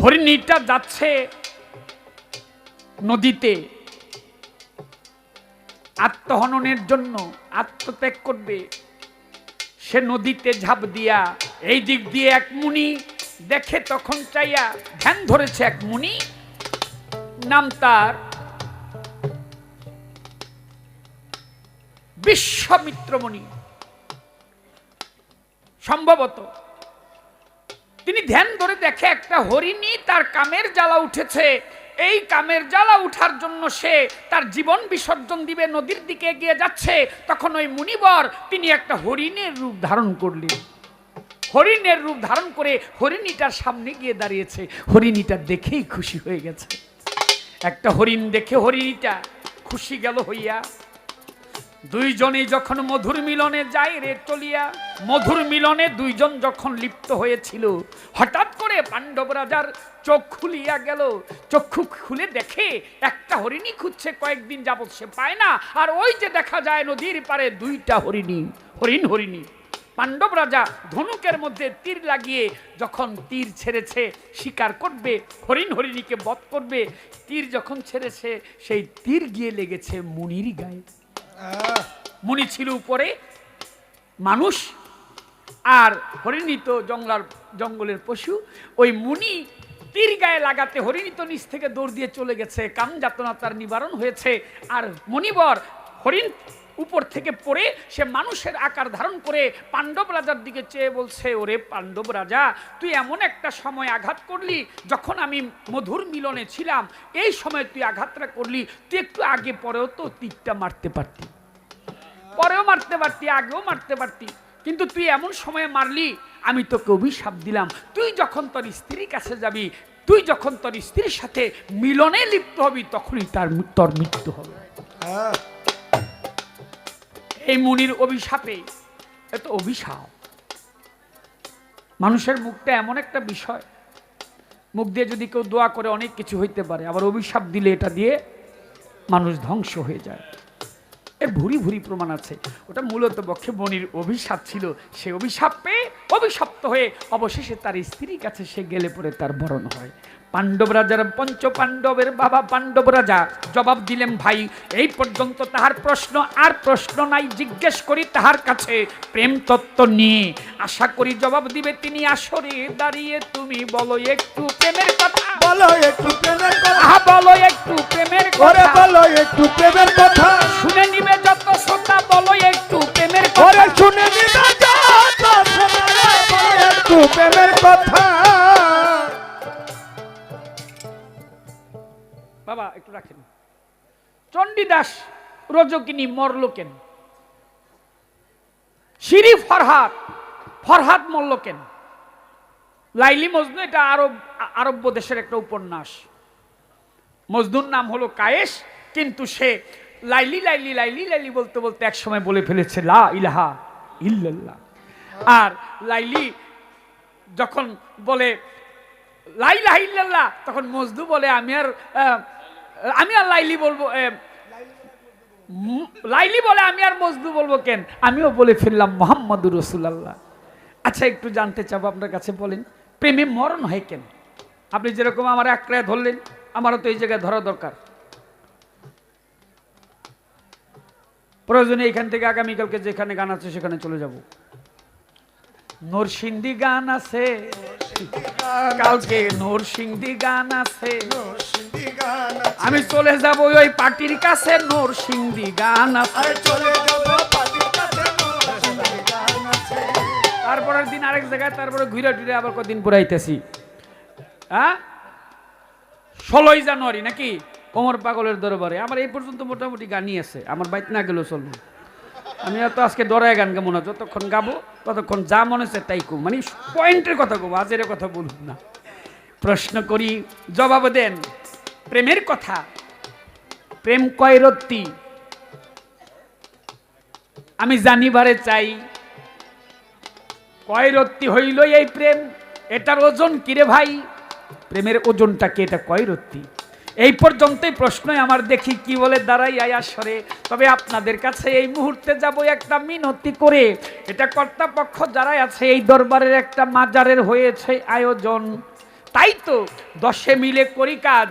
[SPEAKER 3] হরিণীটা যাচ্ছে নদীতে আত্মহননের জন্য, আত্মত্যাগ করবে। সে নদীতে ঝাঁপ দিয়া, এই দিক দিয়ে এক মুনি দেখে, তখন চাইয়া ধ্যান ধরেছে এক মুনি, নাম তার বিশ্বামিত্র মুনি। সম্ভবত তিনি ধ্যান ধরে দেখে একটা হরিণী তার কামের জ্বালা উঠেছে, এই কামের জ্বালা উঠার জন্য সে তার জীবন বিসর্জন দিবে, নদীর দিকে এগিয়ে যাচ্ছে। তখন ওই মুনিবর তিনি একটা হরিণের রূপ ধারণ করলেন। হরিণের রূপ ধারণ করে হরিণীটার সামনে গিয়ে দাঁড়িয়েছে। হরিণীটা দেখেই খুশি হয়ে গেছে। একটা হরিণ দেখে হরিণীটা খুশি গেল হইয়া। দুইজনে যখন মধুর মিলনে যায় রে চলিয়া, মধুর মিলনে দুইজন যখন লিপ্ত হয়েছিল, হঠাৎ করে পাণ্ডব রাজার চোখ খুলিয়া গেল। চক্ষু খুলে দেখে একটা হরিণী খুঁজছে, কয়েকদিন যাবৎ সে পায় না। আর ওই যে দেখা যায় নদীর পারে দুইটা হরিণী, হরিণী। পাণ্ডব রাজা ধনুকের মধ্যে তীর লাগিয়ে যখন তীর ছেড়েছে শিকার করবে, হরিণীকে বধ করবে, তীর যখন ছেড়েছে সেই তীর গিয়ে লেগেছে মুনির গায়ে। মুনি ছিল উপরে, মানুষ, আর হরিণী তো জঙ্গলের পশু। ওই মুনি তীর গায়ে লাগাতে হরিণী তো নিচ থেকে দৌড় দিয়ে চলে গেছে, কাম যাতনা তার নিবারণ হয়েছে। আর মণিবর হরিণ উপর থেকে পড়ে সে মানুষের আকার ধারণ করে পাণ্ডব রাজার দিকে চেয়ে বলছে, ওরে পাণ্ডব রাজা, তুই এমন একটা সময় আঘাত করলি যখন আমি মধুর মিলনে ছিলাম, এই সময় তুই আঘাতটা করলি, তুই একটু আগে পরেও তো তীরটা মারতে পারতি, পরেও মারতে পারতি, আগেও মারতে পারতি, কিন্তু তুই এমন সময়ে মারলি, আমি তোকে অভিশাপ দিলাম। তুই যখন তোর স্ত্রীর কাছে যাবি, তুই যখন তোর স্ত্রীর সাথে মিলনে লিপ্ত হবি, তখনই তোর মৃত্যু হবে। এই মুনির অভিশাপে, এত অভিশাপ। মানুষের মুখটা এমন একটা বিষয়, মুখ দিয়ে যদি কেউ দোয়া করে অনেক কিছু হইতে পারে, আবার অভিশাপ দিলে এটা দিয়ে মানুষ ধ্বংস হয়ে যায়। এর ভুরি ভুরি প্রমাণ আছে। ওটা মূলত পক্ষে মুনির অভিশাপ ছিল। সে অভিশাপ পেয়ে অভিশপ্ত হয়ে অবশেষে তার স্ত্রীর কাছে সে গেলে পরে তার মরণ হয়। পাণ্ডব রাজার, পঞ্চ পাণ্ডবের বাবা পাণ্ডব রাজা জবাব দিলেন, ভাই এই পর্যন্ত তাহার প্রশ্ন আর প্রশ্ন নাই, জিজ্ঞেস করি তাহার কাছে প্রেম তত্ত্ব নিয়ে, আশা করি জবাব দিবে তিনি। আসরে দাঁড়িয়ে তুমি বলো একটু প্রেমের কথা,
[SPEAKER 2] বলো একটু প্রেমের কথা,
[SPEAKER 3] বলো একটু প্রেমের
[SPEAKER 2] ওরে
[SPEAKER 3] কথা,
[SPEAKER 2] বলো একটু প্রেমের কথা,
[SPEAKER 3] শুনে নিবে যত শ্রোতা, বলো একটু প্রেমের
[SPEAKER 2] ওরে
[SPEAKER 3] কথা,
[SPEAKER 2] শুনে নিবে যত শ্রোতা, বলো একটু প্রেমের কথা।
[SPEAKER 3] বাবা একটু রাখেন। চণ্ডীদাস রজকিনী মরল কেন? শিরি ফরহাদ মরল কেন? লাইলি মজনু, এটা আরব্য দেশের একটা উপন্যাস। মজনুর নাম হলো কায়েস, কিন্তু সে লাইলি লাইলি লাইলি লাইলি বলতে বলতে এক সময় বলে ফেলেছে লা ইলাহা ইল্লাল্লাহ। আর লাইলি যখন বলে লা ইলাহা ইল্লাল্লাহ, তখন মজনু বলে আমি আর লাইলি বলবো, লাইলি বলে আমি আর মজনু বলবো কেন, আমিও বলে ফেললাম মুহাম্মাদুর রাসূলুল্লাহ। আচ্ছা একটু জানতে চাবো আপনার কাছে, বলেন প্রেমে মরণ হয় কেন? আপনি যেরকম আমার আঁকড়ায় ধরলেন, আমারও তো এই জায়গায় ধরা দরকার। প্রয়োজনে এখান থেকে আগামীকালকে যেখানে গান আছে সেখানে চলে যাব। নরসিংদী গান আছে কালকে, নরসিংদী গান আছে, আমি চলে যাব ওই পার্টির কাছে, নরসিংদী গান আছে। তারপরের দিন আরেক জায়গায়, তারপরে ঘুরে টুরে আবার কদিন পুরাইতেছি। হ্যাঁ, 16ই জানুয়ারি নাকি ওমর পাগলের দরবারে। আমার এই পর্যন্ত মোটামুটি গানই আছে, আমার বাইত না গেলেও চলবে। আমি এত আজকে ডরায় গান গাবো না, যতক্ষণ গাবো ততক্ষণ যা মনে হচ্ছে তাই কম, মানে পয়েন্টের কথা কব, আজের কথা বলুন না। প্রশ্ন করি, জবাব দেন। প্রেমের কথা, প্রেম কয় রত্তি আমি জানিবারে চাই। কয় রত্তি হইল এই প্রেম, এটার ওজন কিরে ভাই? প্রেমের ওজনটা কি, এটা কয় রত্তি? এই পর্যন্তই প্রশ্নই আমার, দেখি কি বলে দাঁড়াই আয়াসরে। তবে আপনাদের কাছে এই মুহূর্তে যাব একটা মিনতি করে। এটা কর্তাপক্ষ যারা আছে এই দরবারের একটা মাজারের হয়েছে আয়োজন, তাই তো 10 মিলে করি কাজ।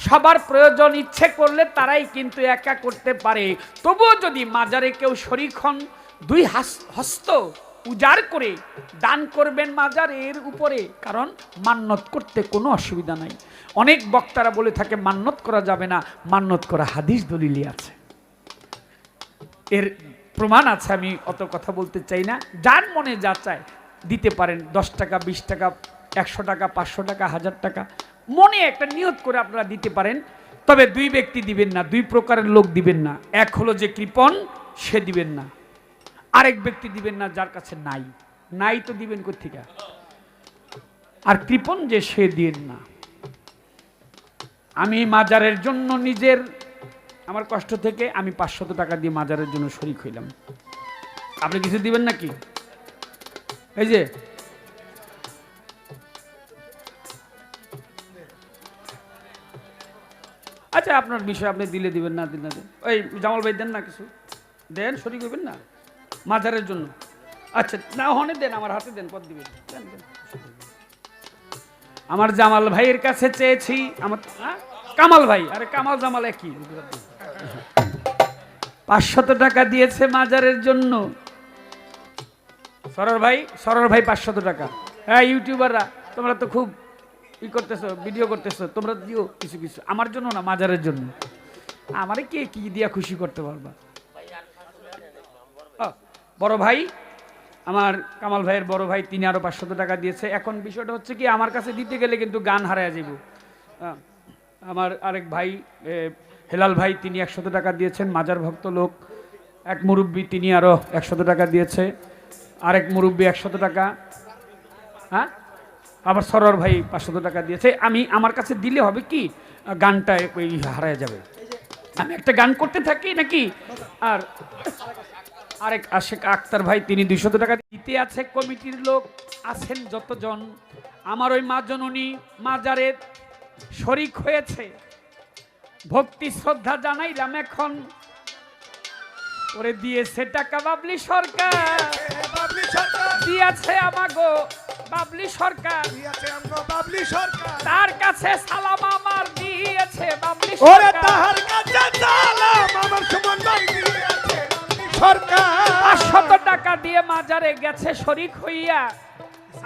[SPEAKER 3] সবার প্রয়োজন ইচ্ছে করলে তারাই কিন্তু একা করতে পারে। তবুও যদি মাজারে কেউ শরীক হন, 2 হস্ত উজাড় করে দান করবেন মাজারের উপরে, কারণ মান্নত করতে কোনো অসুবিধা নাই। অনেক বক্তারা বলে থাকে মান্নত করা যাবে না, মান্নত করা হাদিস দলিলে আছে, এর প্রমাণ আছে। আমি অত কথা বলতে চাই না, যার মনে যা চায় দিতে পারেন, 10 টাকা, 20 টাকা, 100 টাকা, 500 টাকা, 1000 টাকা, মনে একটা নিয়ত করে আপনারা দিতে পারেন। তবে 2 ব্যক্তি দিবেন না, 2 প্রকারের লোক দিবেন না। এক হলো যে কৃপণ, সে দিবেন না। আরেক ব্যক্তি দিবেন না যার কাছে নাই, নাই তো দিবেন কোত্থেকে? আর কৃপণ যে, সে দিবেন না। আমি মাজারের জন্য নিজের আমার কষ্ট থেকে আমি 500 টাকা দিয়ে মাজারের জন্য শরীক হইলাম। আপনি কিছু দিবেন নাকি? এই যে আচ্ছা, আপনার বিষয়, আপনি দিলে দিবেন, না দিলে না দেন। ওই জামাল ভাই দেন না, কিছু দেন, শরীক হইবেন না মাজারের জন্য। আচ্ছা, না হনে দেন, আমার হাতে দেন, পদ দিবেন, দেন দেন। আমার জামাল ভাইয়ের কাছে চেয়েছি, আমার কামাল ভাই, আরে কামাল জামাল একই, 500 টাকা দিয়েছে মাজারের জন্য। সরর ভাই 500 টাকা। হ্যাঁ ইউটিউবাররা, তোমরা তো খুব ই করতেছো, ভিডিও করতেছো, তোমরা দিও কিছু কিছু, আমার জন্য না, মাজারের জন্য। আমারে কে কি দিয়া খুশি করতে পারবা? বড় ভাই, আমার কামাল ভাইয়ের বড় ভাই, তিনি আরো 500 টাকা দিয়েছে। এখন বিষয়টা হচ্ছে কি, আমার কাছে দিতে গেলে কিন্তু গান হারায় যাব। আমার আরেক ভাই হেলাল ভাই, তিনি 100 টাকা দিয়েছেন, মাজার ভক্ত লোক। এক মুরব্বী, তিনি আরো 100 টাকা দিয়েছে। আরেক মুরব্বী 100 টাকা। হ্যাঁ, আবার সরর ভাই 500 টাকা দিয়েছে। আমার কাছে দিলে হবে কি, গানটা ওই হারায় যাবে। আমি একটা গান করতে থাকি নাকি। আর আরেক আশেক আক্তার ভাই, তিনি 200 টাকা দিতে আছে। কমিটির লোক আছেন যতজন, আমার ওই মা জননী মাজারের শরীক হয়েছে, ভক্তি শ্রদ্ধা জানাইলাম। এখন ওরে দিয়েছে টাকা বাবলি সরকার, দিয়েছে আমাগো বাবলি সরকার, তার কাছে সালাম আমার দিয়েছে বাবলি সরকার। 500 টাকা দিয়ে মাজারে গেছে শরীক হইয়া,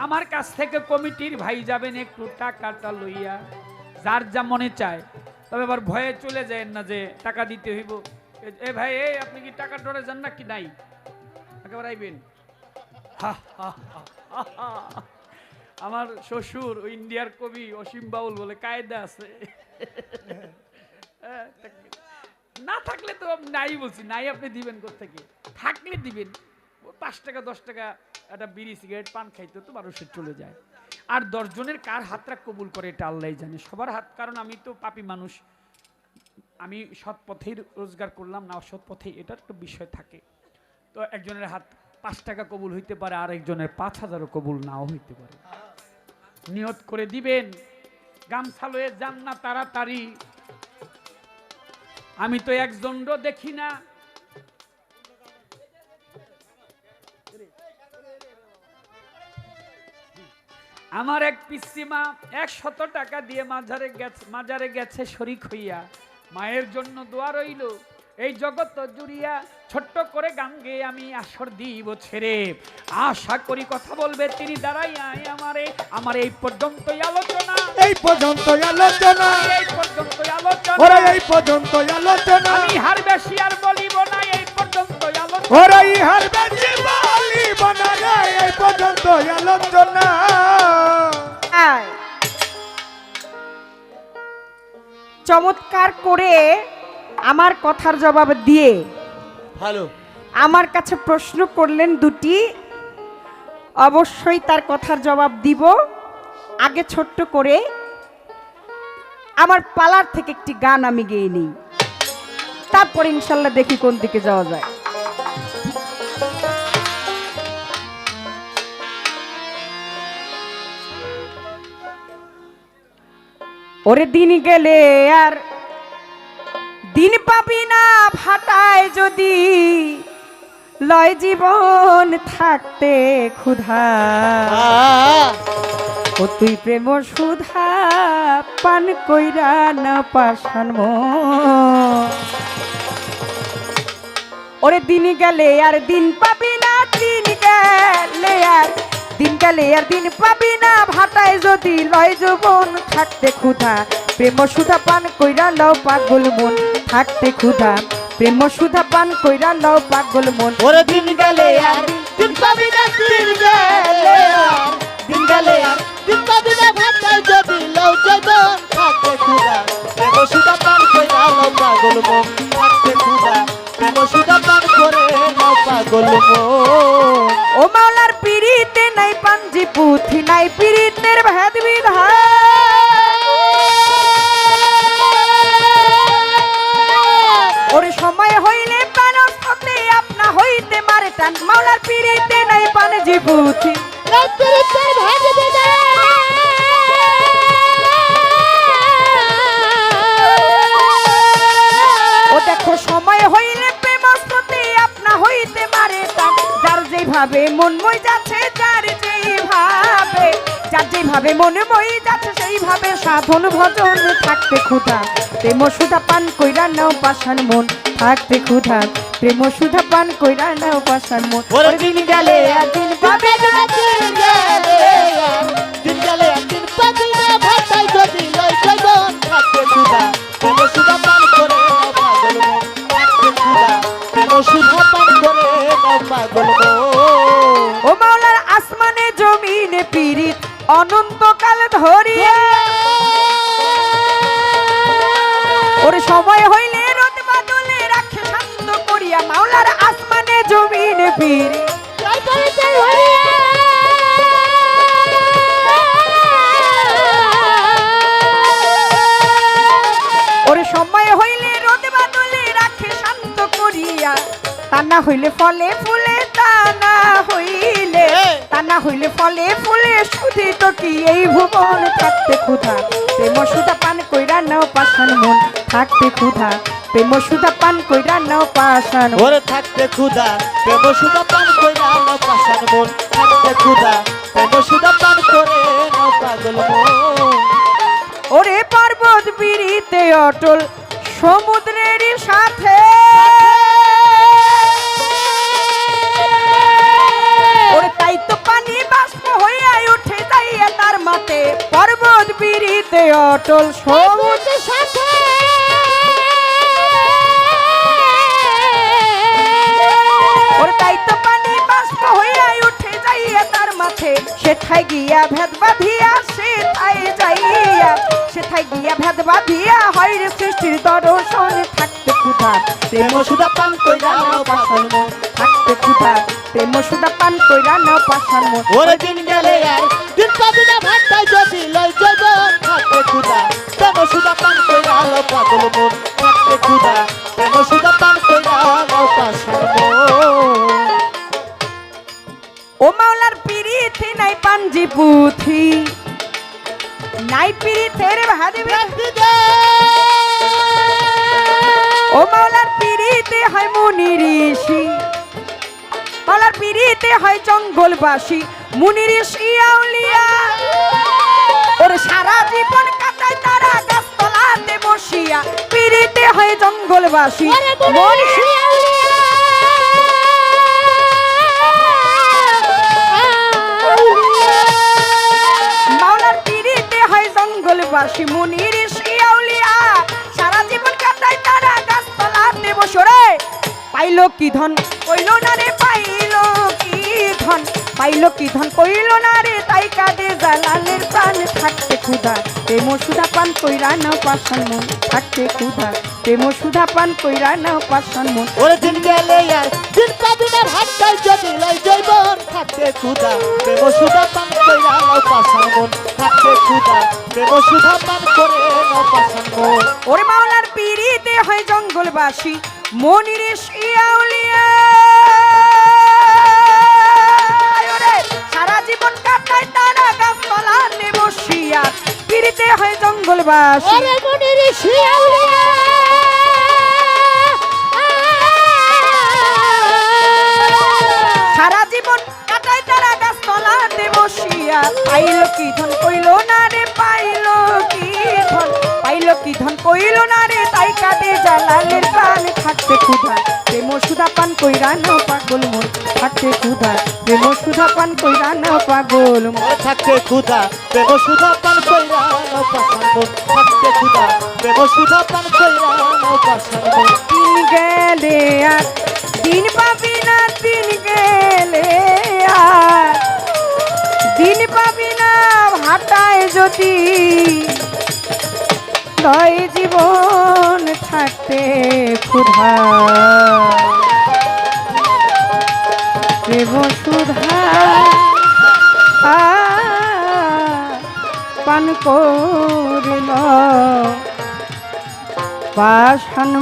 [SPEAKER 3] আমার কাছ থেকে কমিটির ভাই যাবেন একটু টাকাটা লইয়া। যার যা মনে চায়, তবে আবার ভয়ে চলে যায় না যে টাকা দিতে হইব। এ ভাই, এই আপনি কি টাকা ডরে যান না কি? নাই, একেবারে আইবেন। আমার শ্বশুর ইন্ডিয়ার কবি অসীম বাউল বলে কায়দা আছে, না থাকলে তো নাই বলছি, নাই আপনি দিবেন কোত্থেকে, থাকলে দিবেন। 5 টাকা 10 টাকা একটা বিড়ি সিগারেট পান খাইতে তো মানুষের চলে যায়। আর 10 জনের কার হাতটা কবুল করে এটা আল্লাহ জানে, সবার হাত। কারণ আমি তো পাপী মানুষ, আমি সৎ পথেই রোজগার করলাম না অসৎ পথে, এটার একটা বিষয় থাকে। তো একজনের হাত 5 টাকা কবুল হইতে পারে, আর একজনের 5000ও কবুল নাও হইতে পারে। নিয়ত করে দিবেন, গামছা লয়ে যান না তাড়াতাড়ি। আমি তো একজনও দেখি না, আমার এক পিসিমা 100 টাকা দিয়ে মাজারে গেছে শরীক হইয়া। মায়ের জন্য দোয়া রইল এই জগৎ জুড়িয়া। ছোট্ট করে গান গেয়ে আমি আসর দিব ছেড়ে, আশা করি কথা বলবে তিনি দাঁড়াইয়া আমার এই পর্যন্তই আলোচনা,
[SPEAKER 2] এই পর্যন্তই আলোচনা,
[SPEAKER 3] এই পর্যন্তই আলোচনা,
[SPEAKER 2] ওরে এই পর্যন্তই আলোচনা।
[SPEAKER 3] আমি হার বেশি আর বলিব না, এই পর্যন্তই আলোচনা,
[SPEAKER 2] ওরে হার বেশি বলিব না রে, এই পর্যন্তই আলোচনা।
[SPEAKER 1] চমৎকার করে আমার কথার জবাব দিয়ে
[SPEAKER 2] ভালো
[SPEAKER 1] আমার কাছে প্রশ্ন করলেন দুটি, অবশ্যই তার কথার জবাব দিব। আগে ছোট্ট করে আমার পালার থেকে একটি গান আমি গেয়ে নিই, তারপর ইনশাল্লাহ দেখি কোন দিকে যাওয়া যায়। ওরে দিন গেলে আর দিন পাবি না, ভাটায় যদি লয় জীবন থাকতে ক্ষুধা। ও তুই প্রেম সুধা পান কইরা না পাশান মন। ওরে দিন গেলে আর দিন পাবি না, দিন গেলে আর দিন গেলে আর দিন পাবি না, ভাটায় যদি লয় জীবন থাকতে ক্ষুধা। প্রেম সুধা পান কইরা লও পাগল মন থাকতে ক্ষুধা, প্রেম সুধা পান কইরা লও পাগল মন। ওরে দিন গেলে আর
[SPEAKER 4] দিন পাবি না দিন গেলে আর দিন গেলে আর দিন পাবি না ভাতাই যদি লও জয়বন থাকতে খুদা প্রেম সুদা পান কইরা লও পাগল মন থাকতে খুদা প্রেম সুদা পান করে লও পাগল মন
[SPEAKER 1] ও মাওলার পিরিতে নাই পাঞ্জি পুথি নাই পিরিতের ভেদ বিধান ওরে সময় হইলে পানস হতে আপনা হইতে মারে টান মাওলার পিরিতে নাই পাঞ্জি পুথি
[SPEAKER 4] নাই পিরিতের ভেদ বিধান
[SPEAKER 1] ও দেখো সময় হইলে প্রেমস হতে আপনা হইতে মারে টান যার যেভাবে মন মই যাচ্ছে যার যেভাবে মনে মই যাচ্ছে সেইভাবে সাধন ভজন থাকতে ক্ষুধা প্রেম সুধা পান কইরা নাও পাষাণ মন থাকতে ক্ষুধা প্রেম সুধা পান কইরা নাও পাষাণ মন
[SPEAKER 4] ওরে
[SPEAKER 1] ওরে দিন গেলে একদিন পাবে
[SPEAKER 4] পাবি না দিন গেলে আর দিন গেলে আর দিন পাবি না ভাতাই যদি লই জয়বন থাকতে খুদা প্রেম সুদা পান করে লও পাগল মন থাকতে খুদা প্রেম সুদা পান করে লও পাগল মন
[SPEAKER 1] ও মাওলার আসমানে জমিনে পীড়িত অনন্তকাল ধরিয়া ওরে সময় হইলে রোদ বাদলে রাখে শান্ত করিয়া মাওলার আসমানে জমিনে পীড়িত
[SPEAKER 4] জয় করে জয় হরিয়া
[SPEAKER 1] ওরে সময় হইলে রোদ বাদলে রাখে শান্ত করিয়া তা না হইলে ফলে ফুলে তা না হইলে ফলে ফুলে শুধু তো কি এই ভুবন থাকতে ক্ষুধা প্রেম সুধা পান কইরা নাও পাষাণ মন থাকতে ক্ষুধা প্রেম সুধা পান কইরা নাও পাষাণ মন।
[SPEAKER 4] ওরে থাকতে খুদা প্রেম সুদা পান কইরা লও পাষাণ মন থাকতে খুদা প্রেম সুদা পান করে লও পাগল মন
[SPEAKER 1] ওরে পর্বত বিরিতে অটল সমুদ্রের সাথে ওরে তাই তো পানি বাষ্প হইয়া উঠে যাইয়া তার মাতে পর্বত বিরিতে অটল সমুদ্রের সাথে ওরে তাই তো পানি বাষ্প হইয়া উঠে যাইয়া তার মাথে সেথায় গিয়া ভেদ বাঁধিয়া সেথায় গিয়া ভেদ বাঁধিয়া হয় রে সৃষ্টির দর্শন থাকতে ক্ষুধা প্রেম সুধা পান কইরা নাও পাষাণ মন থাকতে ক্ষুধা প্রেম সুধা পান কইরা নাও পাষাণ মন
[SPEAKER 4] ওরে দিন গেলে আর দিন পাবি না ভাতাই যদি লই জয়বন থাকতে খুদা প্রেম সুদা পান কইরা লও পাগল মন থাকতে খুদা প্রেম সুদা পান কইরা লও পাষাণ মন
[SPEAKER 1] ও মাওলার পিরিতি নাই পাঞ্জি পুথি নাই পিরিতের ভাদি ও মাওলার পিরিতে হয় মুনি ঋষি মাওলার পিরিতে হয় জঙ্গলবাসী মুনি ঋষি আউলিয়া ওরে সারা জীবন কাটায় তারা গাছতলাতে বসিয়া পিরিতে হয় জঙ্গলবাসী মুনি ঋষি মাওলার পিরিতে হয় জঙ্গলবাসী মুনি ঋষি আউলিয়া সারা জীবন কাটায় তারা গাছতলাতে বসরে পাইলো কি ধন কইলো না রে পাইলো কি ধন পাইলো কি ধন কইলো না রে তাই কাঁদে জালালের প্রাণ থাকতে ক্ষুধা প্রেম সুধা পান কইরা নাও পাষাণ মন থাকতে ক্ষুধা প্রেম সুধা পান কইরা নাও পাষাণ মন
[SPEAKER 4] ওরে দিন গেলে আর দিন পাবি না ভাতাই যদি লই জয়বন থাকতে খুদা প্রেম সুদা পান কইরা লও পাষাণ মন থাকতে খুদা প্রেম সুদা পান করে লও পাষাণ মন
[SPEAKER 1] ওরে মাওলার পিরিতে হয় জঙ্গলবাসী মুনি ঋষি আউলিয়া ওরে সারা জীবন কাটায় তারা গাছতলাতে বসিয়া পিরিতে হয় জঙ্গলবাসী
[SPEAKER 4] ওরে মুনি ঋষি আউলিয়া
[SPEAKER 1] সারা জীবন কাটায় তারা গাছতলাতে বসিয়া পাইল কি ধন কইল না রে পাইল কি ধন পাইল কি ধন কইল না রে তাই কাঁদে জালালের প্রাণ থাকতে ক্ষুধা প্রেম সুধা পান কইরা নাও পাগল মন থাকতে ক্ষুধা প্রেম সুধা পান কইরা নাও পাগল মন
[SPEAKER 4] ওরে থাকতে খুদা প্রেম সুদা পান কইরা লও পাষাণ মন থাকতে খুদা প্রেম সুদা পান কইরা লও পাষাণ মন
[SPEAKER 1] তিন গেলে আর দিন পাবি না, দিন গেলে আর দিন পাবি না, ভাটায় যদি লয় জীবন থাকতে ক্ষুধা প্রেম সুধা পান করিল পাষাণ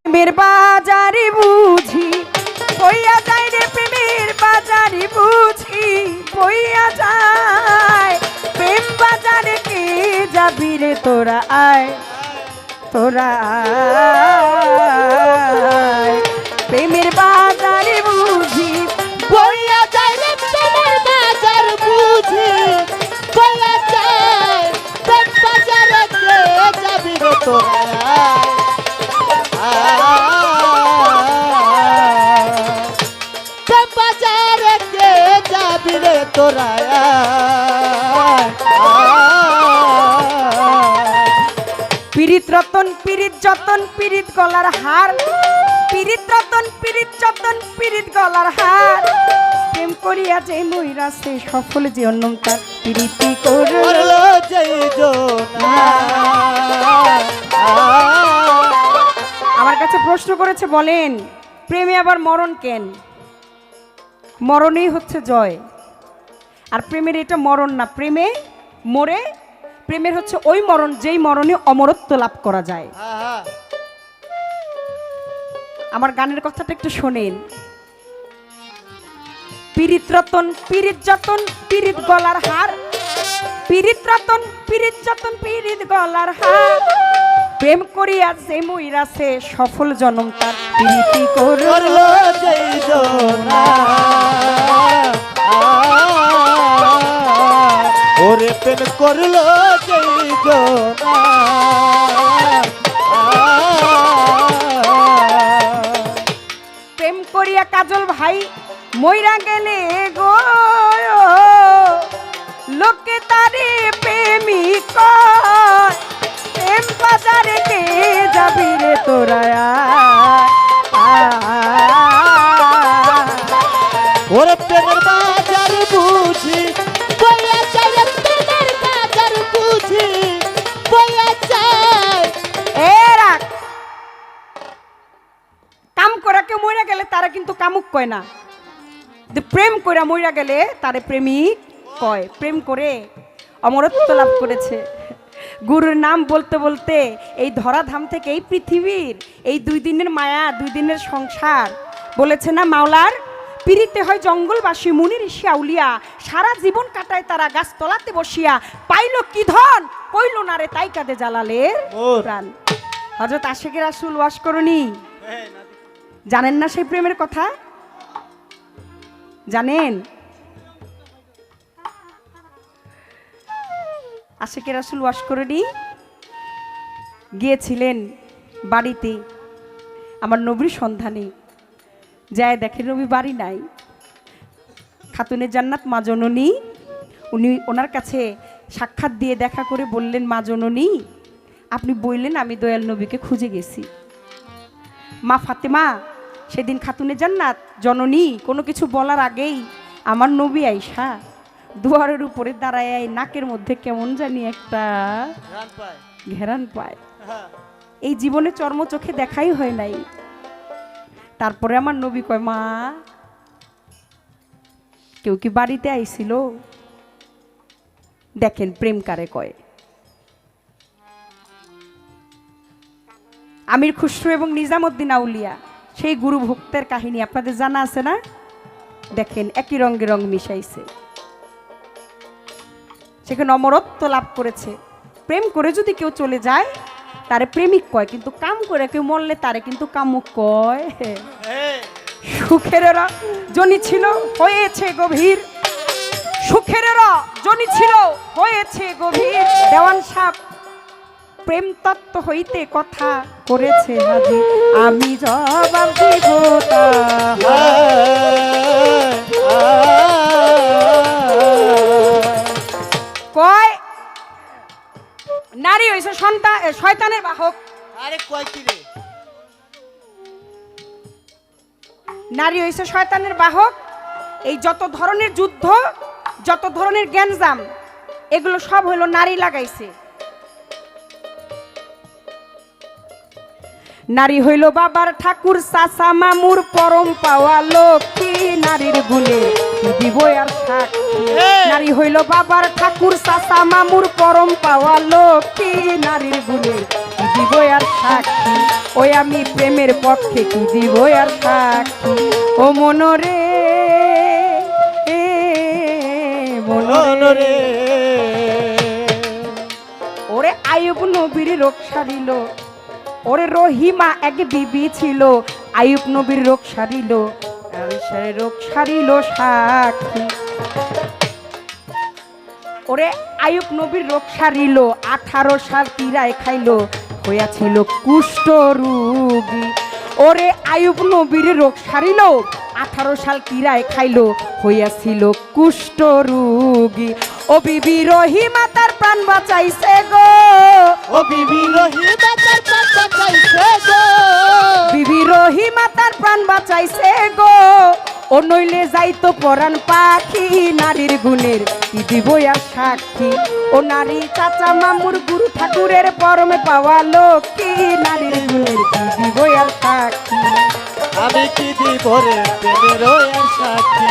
[SPEAKER 1] প্রেমের বাজারে বুঝি বইয়া যায় রে, প্রেমের বাজারে বুঝি বইয়া যায়, প্রেম বাজারে কে যাবি রে তোরা আয়, তোরা আয়, প্রেমের বাজারে বুঝি
[SPEAKER 4] বইয়া যায় রে প্রেমের বাজার বুঝি, বইয়া যায় প্রেম বাজারে কে যাবি রে তোরা, প্রেম বাজারে কে যাবি রে তোরা।
[SPEAKER 1] পীড়িত রতন পীড়িত যতন পীড়িত গলার হার, পীড়িত রতন পীড়িত যতন পীড়িত গলার হার, প্রেম করিয়া যে ময়রা সে সফল যে অন্যম তার পীড়িতি করল
[SPEAKER 4] করলো যেই জোনা।
[SPEAKER 1] আমার কাছে প্রশ্ন করেছে, বলেন প্রেমে আবার মরণ কেন? মরণই হচ্ছে জয়, আর প্রেমের এটা মরণ না, প্রেমে মরে, প্রেমের হচ্ছে ওই মরণ যেই মরণে অমরত্ব লাভ করা যায়। আমার গানের কথাটা একটু শোনেন। পীড়িত রতন পীড়িত যতন পীড়িত গলার হার, পীড়িত রতন পীড়িত যতন পীড়িত গলার হার, প্রেম করিয়া যে ময়রা সে সফল জনম তার পীড়িতি
[SPEAKER 4] করলো যেই জোনা। ওরে প্রেম করলো যেই জোনা।
[SPEAKER 1] প্রেম করিয়া কাজল ভাই ময়রা গেলে গো, লোকে তারে প্রেমিক কয়, প্রেম বাজারে কে যাবি রে তোরা
[SPEAKER 4] ওরে প্রেমের বাজার বুঝি বইয়া যায় রে, প্রেমের বাজার বুঝি বইয়া যায়।
[SPEAKER 1] এ রাখ, কাম করা কেউ মইরা গেলে তারা কিন্তু কামুক কয় না, প্রেম কইরা মইরা গেলে তারে প্রেমিক কয়। প্রেম করে অমরত্ব লাভ করেছে। গুরুর নাম বলতে বলতে এই ধরাধাম থেকে, এই পৃথিবীর এই 2 দিনের মায়া, 2 দিনের সংসার, বলেছে না মাওলার পিরিতে হয় জঙ্গলবাসী মুনি ঋষি আউলিয়া, সারা জীবন কাটায় তারা গাছতলাতে বসিয়া, পাইল কি ধন কইল না রে তাই কাঁদে জালালের প্রাণ। হযরত আশিকের রাসূল ওয়াজ করনি, জানেন না সেই প্রেমের কথা? জানেন? আশিকের রাসূল ওয়াজ করনি, গিয়েছিলেন বাড়িতে আমার নবীর সন্ধানে, যায় দেখেন নবী বাড়ি নাই। খাতুনে জান্নাত মা জননী, উনি ওনার কাছে সাক্ষাৎ দিয়ে দেখা করে বললেন, মা জননী আপনি বললেন আমি দয়াল নবীকে খুঁজে গেছি। মা ফাতেমা সেদিন খাতুনে জান্নাত জননী কোনো কিছু বলার আগেই আমার নবী আইসা দুয়ারের উপরে দাঁড়ায়, নাকের মধ্যে কেমন জানি একটা ঘেরান পায়, এই জীবনে চর্ম চোখে দেখাই হয় নাই। তারপরে আমার নবী কয়, মা কেউ কি বাড়িতে আইছিল? দেখেন প্রেম কারে কয়। আমির খুসরু এবং নিজামুদ্দিন আউলিয়া সেই গুরু ভক্তের কাহিনী আপনাদের জানা আছে না? দেখেন একই রঙে রং মিশাইছে, সেখানে অমরত্ব লাভ করেছে। প্রেম করে যদি কেউ চলে যায় তারে প্রেমিক কয়, কিন্তু কাম করে কেউ মরলে তারে কিন্তু কামুক কয়। সুখের জনি ছিল হয়েছে গভীর, সুখের জনি ছিল হয়েছে গভীর, দেওয়ান সাহেব প্রেম তত্ত্ব হইতে কথা করেছে হাজির, আমি জবাব দিব কয় নারী হইছে শয়তানের বাহক,
[SPEAKER 4] আরে কয় কি রে?
[SPEAKER 1] নারী হয়েছে শয়তানের বাহক। এই যত ধরনের যুদ্ধ, যত ধরনের গ্যাঞ্জাম, এগুলো সব হলো নারী লাগাইছে। নারী হইল বাবার ঠাকুর চাচা মামুর পরম পাওয়া লক্ষ্মী, নারীর গুণে কি দিব আর সাক্ষী। নারী হইল বাবার ঠাকুর চাচা মামুর পরম পাওয়া লক্ষ্মী, নারীর গুণে কি দিব আর সাক্ষী। ওই আমি প্রেমের পক্ষে কি দিব আর সাক্ষী। ও মনরে
[SPEAKER 4] মনরে
[SPEAKER 1] ওরে আইয়ুব নবীর রোগ সারিল, ওরে রহিমা এক বিবি ছিল, আইয়ুব নবীর রোগ সারিল, রোগ সারিল সাক্ষী। ওরে আইয়ুব নবীর রোগ সারিল, 18 সাল পিরায় খাইল, হইয়াছিল কুষ্ঠ রোগী। ওরে আইয়ুব নবীর রোগ সারিল, 18 সাল পিরায় খাইল, হইয়াছিল কুষ্ঠ রোগী। ও বিবি রহিমা তার প্রাণ বাঁচাইছে গো,
[SPEAKER 4] ও বিবি রহিমা তার প্রাণ বাঁচাইছে গো,
[SPEAKER 1] বিবি রহিমা তার প্রাণ বাঁচাইছে গো। ও নইলে যাইতো পরাণ পাখি, নারীর গুণের কি দিব আর সাক্ষী। ও নারী চাচা মামুর গুরু ঠাকুরের পরমে পাওয়া লক্ষ্মী, নারীর গুণের কি দিব আর সাক্ষী।
[SPEAKER 4] আমি কি দিব রে প্রেমের আর সাক্ষী,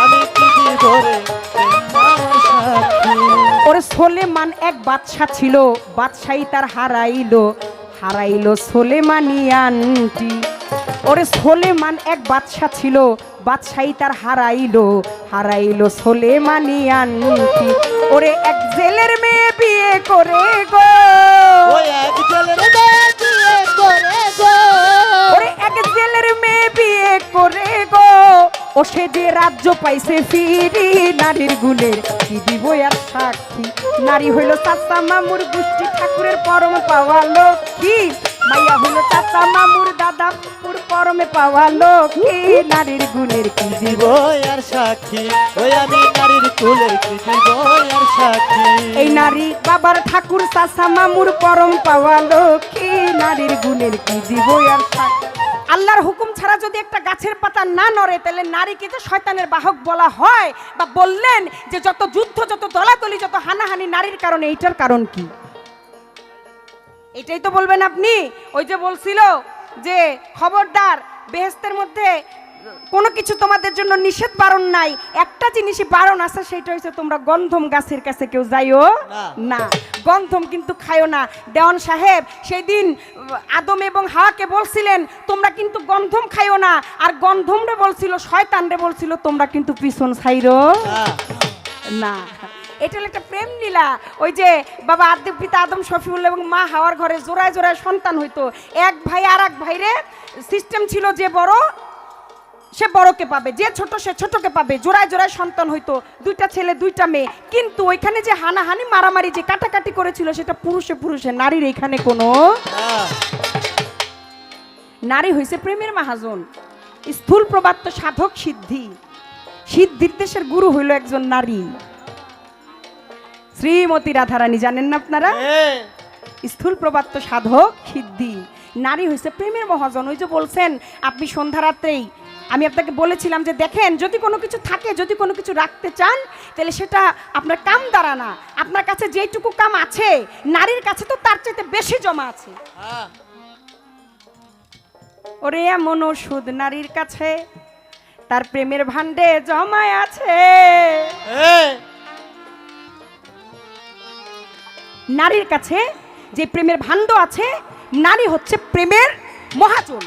[SPEAKER 4] আমি কি দিব রে প্রেমের সাক্ষী।
[SPEAKER 1] ওরে সোলেমান এক বাদশা ছিল, বাদশাহী তার হারাইলো, হারাইলো সোলেমানিয়ানটি। ওরে সোলেমান এক বাদশা ছিল, বাদশাহী তার হারাইলো, হারাইলো সোলেমানিয়ানটি। ওরে এক জেলের মেয়ে বিয়ে করে গো,
[SPEAKER 4] ওই এক জলের মেয়ে বিয়ে করে গো,
[SPEAKER 1] ওরে এক জেলের মেয়ে বিয়ে করে গো। ও সে যে রাজ্য পাইছে ফিরি, নারীর গুণের কি দিব আর সাক্ষী। নারী হইল চাচা মামুর গোষ্ঠী ঠাকুরের পরম পাওয়া লক্ষ্মী, মাইয়া হইল চাচা মামুর দাদা পুর পরমে পাওয়া লক্ষ্মী, নারীর গুণের কি দিব।
[SPEAKER 4] দিব আর সাক্ষী, ওই আমি নারীর কুলের কি দিব আর সাক্ষী।
[SPEAKER 1] এই নারী বাবার ঠাকুর চাচা মামুর পরম পাওয়া লক্ষ্মী, নারীর গুণের কি দিব আর সাক্ষী। আল্লাহর হুকুম ছাড়া যদি একটা গাছের পাতা না নড়ে, তাহলে নারীকে যে শয়তানের বাহক বলা হয়, বা বললেন যে যত যুদ্ধ, যত দলাদলি, যত হানাহানি নারীর কারণে, এইটার কারণ কি? এটাই তো বলবেন আপনি। ওই যে বলছিল যে খবরদার, বেহেশতের মধ্যে কোনো কিছু তোমাদের জন্য নিষেধ বারণ নাই, একটা জিনিসই বারণ আছে, সেটা হচ্ছে তোমরা গন্ধম গাছের কাছে কেউ যাইও না, গন্ধম কিন্তু খায়ও না। দেওয়ান সাহেব সেই দিন আদম এবং হাওয়াকে বলছিলেন তোমরা কিন্তু গন্ধম খাইও না, আর গন্ধমরে বলছিল, শয়তানরে বলছিল তোমরা কিন্তু পিছন ছাইরো না। এটা হলো একটা প্রেম লীলা। ওই যে বাবা আদি পিতা আদম শফিউল্লাহ এবং মা হাওয়ার ঘরে জোড়ায় জোড়ায় সন্তান হইতো, এক ভাই আর এক ভাইরে সিস্টেম ছিল, যে বড় সে বড়কে পাবে, যে ছোট সে ছোটকে পাবে, জোড়ায় জোড়ায় সন্তান হইতো, 2টা ছেলে 2টা মেয়ে। কিন্তু ওইখানে যে হানাহানি মারামারি যে কাটাকাটি করেছিল, সেটা পুরুষে পুরুষে, নারীর এখানে কোনো। নারী হইছে প্রেমের মহাজন, স্থূল প্রবাত্য সাধক সিদ্ধি, সিদ্ধির দেশের গুরু হইল একজন নারী, শ্রীমতী রাধারানী। জানেন না আপনারা? স্থূল প্রবাত্য সাধক সিদ্ধি, নারী হইছে প্রেমের মহাজন। ওই যে বলছেন আপনি সন্ধ্যা রাত্রেই, আমি আপনাকে বলেছিলাম যে দেখেন, যদি কোনো কিছু থাকে, যদি কোনো কিছু রাখতে চান, তাহলে সেটা আপনার কাম দ্বারা না, আপনার কাছে যেইটুকু কাম আছে, নারীর কাছে তো তার চাইতে বেশি জমা আছে। ওরে এমন ওষুধ নারীর কাছে, তার প্রেমের ভান্ডে জমায় আছে। নারীর কাছে যে প্রেমের ভান্ড আছে, নারী হচ্ছে প্রেমের মহাজন।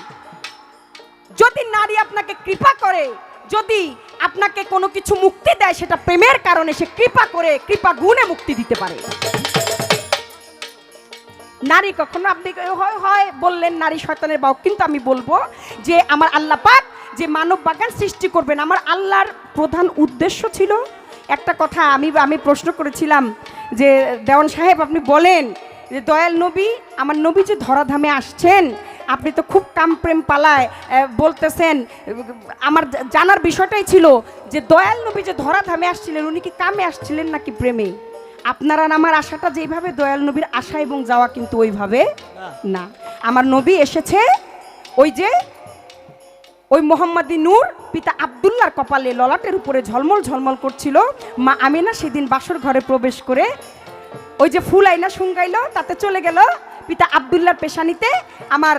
[SPEAKER 1] যদি নারী আপনাকে কৃপা করে, যদি আপনাকে কোনো কিছু মুক্তি দেয়, সেটা প্রেমের কারণে সে কৃপা করে, কৃপা গুণে মুক্তি দিতে পারে। নারী কখনো, আপনি হয় বললেন নারী শয়তানের বাহক, কিন্তু আমি বলবো যে আমার আল্লাহ পাক যে মানব বাগান সৃষ্টি করবেন, আমার আল্লাহর প্রধান উদ্দেশ্য ছিল একটা কথা। আমি প্রশ্ন করেছিলাম যে দেওয়ান সাহেব, আপনি বলেন যে দয়াল নবী, আমার নবী যে ধরাধামে আসছেন, আপনি তো খুব কাম প্রেম পালায় বলতেছেন, আমার জানার বিষয়টাই ছিল যে দয়াল নবী যে ধরাধামে আসছিলেন, উনি কি কামে আসছিলেন নাকি প্রেমে? আপনারা আমার আশাটা যেইভাবে দয়াল নবীর আশা এবং যাওয়া কিন্তু ওইভাবে না। আমার নবী এসেছে ওই যে ওই মোহাম্মদী নূর পিতা আব্দুল্লাহর কপালে ললাটের উপরে ঝলমল ঝলমল করছিল। মা আমিনা সেদিন বাসর ঘরে প্রবেশ করে ওই যে ফুল আইনা শুঙ্গাইল, তাতে চলে গেল পিতা আব্দুল্লাহর পেশানিতে। আমার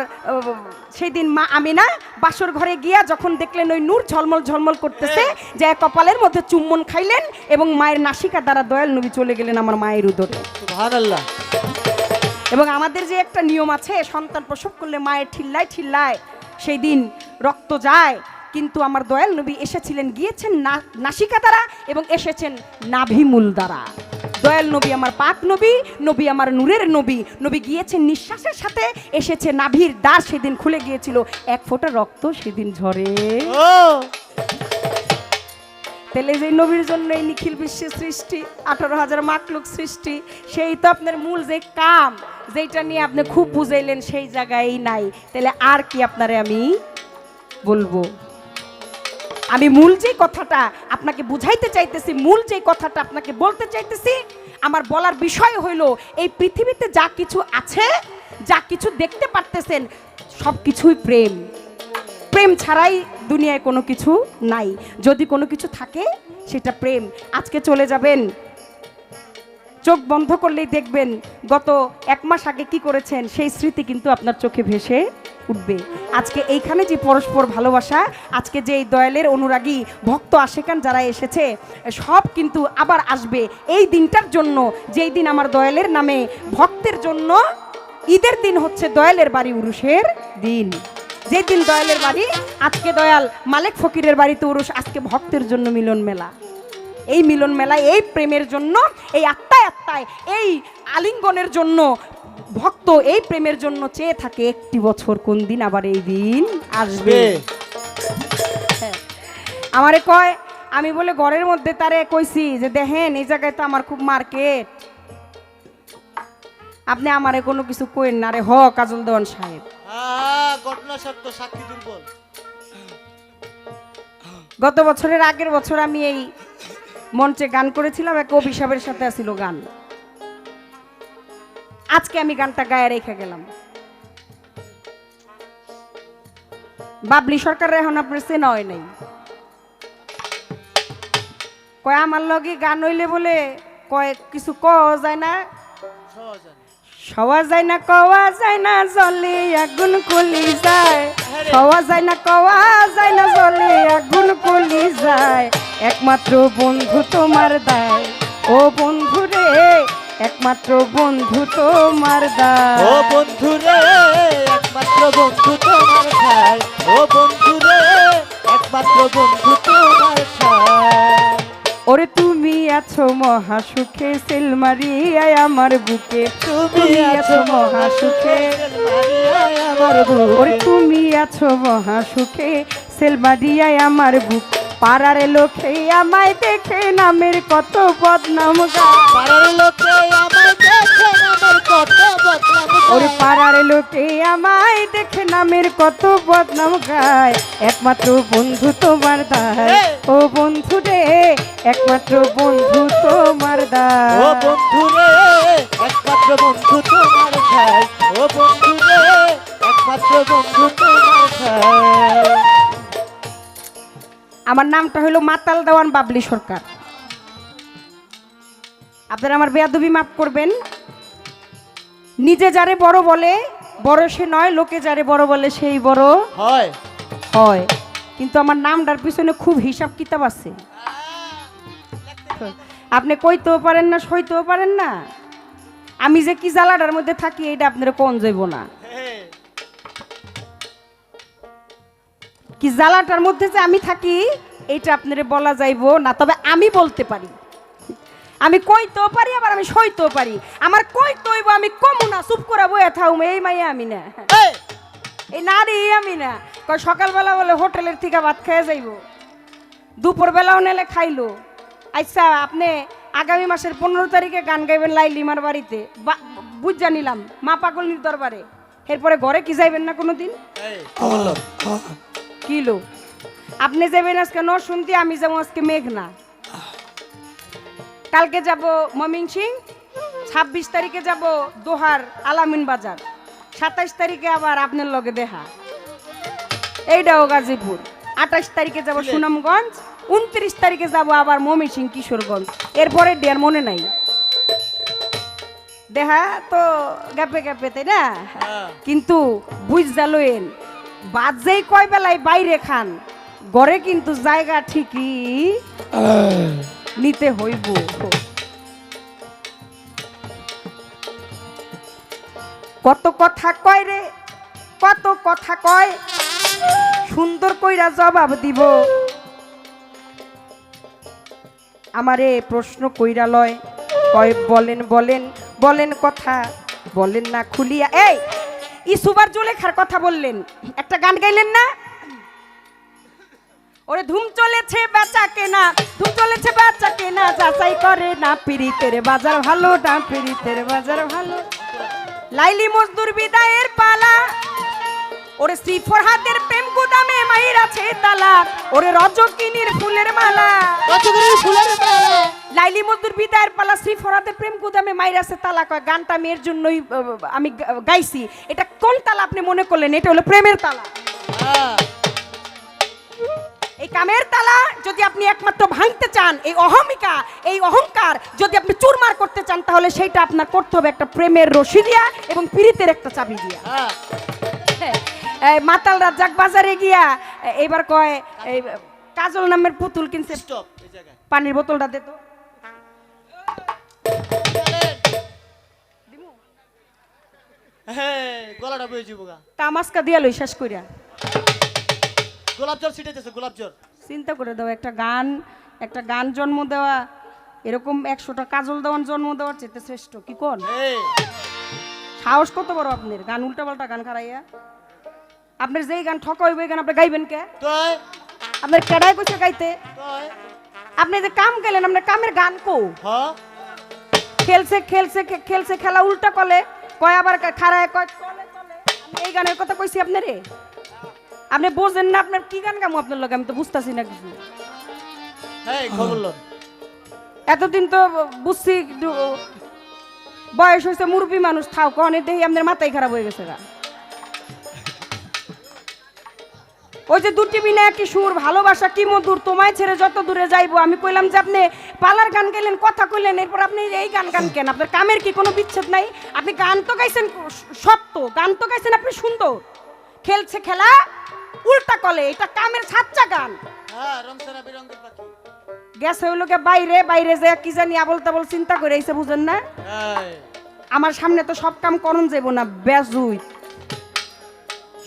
[SPEAKER 1] সেই দিন মা আমিনা বাসর ঘরে গিয়া যখন দেখলেন ওই নূর ঝলমল ঝলমল করতেছে, যে কপালের মধ্যে চুম্বন খাইলেন এবং মায়ের নাসিকা দ্বারা দয়াল নবী চলে গেলেন আমার মায়ের উদরে।
[SPEAKER 4] সুবহানাল্লাহ।
[SPEAKER 1] এবং আমাদের যে একটা নিয়ম আছে, সন্তান প্রসব করলে মায়ের ঠিল্লায় ঠিল্লায় সেই দিন রক্ত যায়, কিন্তু আমার দয়াল নবী এসেছিলেন গিয়েছেন নাসিকা দ্বারা এবং এসেছেন নাভিমূল দ্বারা। দয়াল নবী আমার পাক নবী, নবী আমার নূরের নবী, নবী গিয়েছেন নিঃশ্বাসের সাথে, এসেছে নাভির দ্বার সেদিন খুলে গিয়েছিল, এক ফোঁটা রক্ত সেদিন ঝরে।
[SPEAKER 4] ও
[SPEAKER 1] তাহলে যে নবীর জন্য এই নিখিল বিশ্বের সৃষ্টি, 18,000 মাখলুক সৃষ্টি, সেই তো আপনার মূল যে কাম যেটা নিয়ে আপনি খুব বুঝাইলেন সেই জায়গায় নাই। তাহলে আর কি আপনারে আমি বলবো? আমি মূল যে কথাটা আপনাকে বুঝাইতে চাইতেছি, মূল যে কথাটা আপনাকে বলতে চাইতেছি, আমার বলার বিষয় হইল এই পৃথিবীতে যা কিছু আছে, যা কিছু দেখতে পারতেছেন, সব কিছুই প্রেম। প্রেম ছাড়াই দুনিয়ায় কোনো কিছু নাই। যদি কোনো কিছু থাকে সেটা প্রেম। আজকে চলে যাবেন, চোখ বন্ধ করলেই দেখবেন গত 1 মাস আগে কি করেছেন, সেই স্মৃতি কিন্তু আপনার চোখে ভেসে উঠবে। আজকে এইখানে যে পরস্পর ভালোবাসা, আজকে যে এই দয়ালের অনুরাগী ভক্ত আশেকান যারা এসেছে, সব কিন্তু আবার আসবে এই দিনটার জন্য, যেই দিন আমার দয়ালের নামে ভক্তের জন্য ঈদের দিন হচ্ছে দয়ালের বাড়ি উরুষের দিন। যেই দিন দয়ালের বাড়ি, আজকে দয়াল মালেক ফকিরের বাড়িতে উরুষ, আজকে ভক্তের জন্য মিলন মেলা। এই মিলন মেলায়, এই প্রেমের জন্য, এই আত্মায় আত্মায়, এই আলিঙ্গনের জন্য ভক্ত এই প্রেমের জন্য চেয়ে থাকে একটি বছর কোন দিন আবার এই দিন আসবে। হ্যাঁ। আমারে কয়, আমি বলে ঘরের মধ্যে তারে কইছি যে দেখেন এই জায়গায় তো আমার খুব মার্কেট, আপনি আমারে কোনো কিছু কইেন না রে। হ কাজল দেওয়ান সাহেব,
[SPEAKER 4] ঘটনা সত্য, সাক্ষী দুর্বল।
[SPEAKER 1] গত বছরের আগের বছর আমি এই মঞ্চে গান করেছিলাম, এক অভিশাপের সাথে আসিল গান। আজকে আমি গানটা গায়ে রেখে গেলাম। বাবলি সরকার এখন আপনার চেনা হয় নাই, কয় আমার লগে গান হইলে বলে কয় কিছু কওয়া যায় না, সওয়া যায় না, কওয়া যায় না, জলে আগুন কলি যায়, সওয়া যায় না, কওয়া যায় না, জলে আগুন কলি যায়, একমাত্র বন্ধু তোমার দায়, ও বন্ধু রে, একমাত্র বন্ধু তোমার দায়,
[SPEAKER 4] ও বন্ধু রে, একমাত্র বন্ধু তোমার খায়, ও বন্ধু রে, একমাত্র বন্ধু তোমার খায়।
[SPEAKER 1] ওরে তুমি আছো মহা সুখে, সেল মারিয়ায় আমার বুকে, তুমি আছো মহা সুখে,
[SPEAKER 4] আমার
[SPEAKER 1] ওরে তুমি আছো মহা সুখে, সেল মারিয়ায় আমার বুক, পাড়ার লোকে আমায় দেখে নামের কত বদনাম গায়,
[SPEAKER 4] পাড়ার লোকে আমায় দেখে নামের কত বদনাম গায়,
[SPEAKER 1] ওরে পাড়ার লোকে আমায় দেখে নামের কত বদনাম গায়, একমাত্র বন্ধু তোমার দায়, ও বন্ধু রে, একমাত্র বন্ধু তোমার দায়,
[SPEAKER 4] ও বন্ধু রে, একমাত্র বন্ধু তোমার খায়, ও বন্ধু রে, একমাত্র বন্ধু তোমার খায়।
[SPEAKER 1] আমার নামটা হলো মাতাল দেওয়ান বাবলি সরকার। আপনারা আমার বেয়াদবি মাফ করবেন। নিজে যারে বড় বলে বড় সে নয়, লোকে যারে বড় বলে সেই বড়
[SPEAKER 4] হয়
[SPEAKER 1] হয়। কিন্তু আমার নামটার পিছনে খুব হিসাব কিতাব আছে। আপনি কইতেও পারেন না, সইতেও পারেন না। আমি যে কি জ্বালাটার মধ্যে থাকি এটা আপনারা কোন যাইব না। কি জ্বালাটার মধ্যে যে আমি থাকি এটা আপনারে বলা যাইব না, তবে আমি বলতে পারি। আমি কইতেও পারি, আবার আমি সইতেও পারি। আমার কইতে হইব, আমি কমু না, চুপ করে বয়ে থাকবো, এই মাইয়া আমি না, এই নারী আমি না। কয় সকালবেলা বলে হোটেলের থেকে ভাত খেয়ে যাইব, দুপুরবেলাও নেলে খাইলো। আচ্ছা আপনি আগামী মাসের 15 তারিখে গান গাইবেন লাইলিমার বাড়িতে, বুঝ নিলাম মা পাগলির দরবারে, এরপরে ঘরে কি যাইবেন না কোনোদিন? কিলো আপনি যাবেন আজকে ন শুনতে, আমি যাবো আজকে মেঘনা। কালকে যাব ময়মনসিংহ, 26 তারিখে যাব দোহার আলামিন বাজার, 27 তারিখে আবার আপনার লগে দেখা, এইটাও গাজীপুর, 28 তারিখে যাব সুনামগঞ্জ, 29 তারিখে যাব আবার ময়মনসিংহ কিশোরগঞ্জ, এরপরে ডের মনে নাই। দেখা তো গ্যাপে গ্যাপে, তাই না? কিন্তু বুঝ জালোয়েন বাদ যেই কয় বেলায় বাইরে খান, ঘরে কিন্তু জায়গা ঠিকই নিতে হইব। কত কথা কয় রে, কত কথা কয়, সুন্দর কইরা জবাব দিব। আমারে প্রশ্ন কইরা লয়, কয় বলেন বলেন বলেন কথা বলেন না খুলিয়া। এই ইসুবার জুলেখার কথা বললেন, একটা গান গাইলেন না? ওরে ধুম চলেছে বেচা কেনা, ধুম চলেছে বেচা কেনা, যাচাই করে না পিরিতের বাজার ভালো, না পিরিতের বাজার ভালো। লাইলি মজদুর বিদায়ের পালা, ওরে শ্রী ফরহাদের প্রেম গুদামে মাহির আছে তালা, ওরে রজকিনীর ফুলের মালা,
[SPEAKER 4] রজকিনীর ফুলের মালা।
[SPEAKER 1] লাইলি মজদুর বিদায়ের পালা, শ্রী ফরহাদের প্রেম গুদামে মাহির আছে তালা। কয় গানটা মেয়ের জন্যই আমি গাইছি। এটা কোন তালা আপনি মনে করলেন? এটা হলো প্রেমের তালা। এই কামের তালা যদি আপনি একমাত্র ভাঙতে চান, এই অহমিকা, এই অহংকার যদি আপনি চুরমার করতে চান, তাহলে সেইটা আপনার করতে হবে একটা প্রেমের রশি দিয়া এবং পীড়িতের একটা চাবি দিয়া। মাতাল রাজ্জাক বাজারে গিয়া এবার কয় এই কাজল নামের পুতুল কিনছে, পানির বোতলটা দে তো।
[SPEAKER 4] গলাটা বয়ে যাবো গা,
[SPEAKER 1] তামাস্কা দিয়া লই শেষ কইরা।
[SPEAKER 4] গোলাপ জল ছিটাইতেছে, গোলাপ জল।
[SPEAKER 1] চিন্তা করে দাও, একটা গান জন্ম দেওয়া, এরকম 100টা কাজল দেওয়ান জন্ম দেওয়ার চেয়ে শ্রেষ্ঠ কি কোন? সাহস কত বড় আপনার, গান উল্টাপাল্টা গান খারাইয়া। আপনার যেই গান ঠকা হইবে, গান আপনি গাইবেন কে? আপনার কেডাই কইছে গাইতে? আপনি যে কাম গেলেন, আপনার কামের গান কো? খেলছে খেলছে খেলছে খেলা উল্টা কলে কয়, আবার খারায় কয় চলে চলে। আমি এই গানের কথা কইছি আপনারে, আপনি বোঝেন না। আপনার কি গান গামু আপনার লগে? আমি তো বুঝতাছি না কিছু। এতদিন তো বুঝছি, বয়স হয়েছে, মুরব্বী মানুষ, থাও কনে দেখি আপনার মাথায় খারাপ হয়ে গেছে গা। ওই যে দুটি বিনা একই সুর, ভালোবাসা কি মধুর, তোমায় ছেড়ে যত দূরে যাইবো। আমি কইলাম যে আপনি পালার গান গেলেন, কথা কইলেন, এরপর আপনি এই গান কেন? আপনার কামের কি কোনো বিচ্ছেদ নাই? আপনি গান তো গাইছেন সত্য, গান তো গাইছেন আপনি সুন্দর। খেলছে খেলা উল্টা কলে, এটা কামের সাচ্চা গান। গেছে হইল কে বাইরে, বাইরে যে কি জানি আবল তাবল চিন্তা করে আইছে, বুঝেন না? আমার সামনে তো সব কাম করন যাব না, বেজুই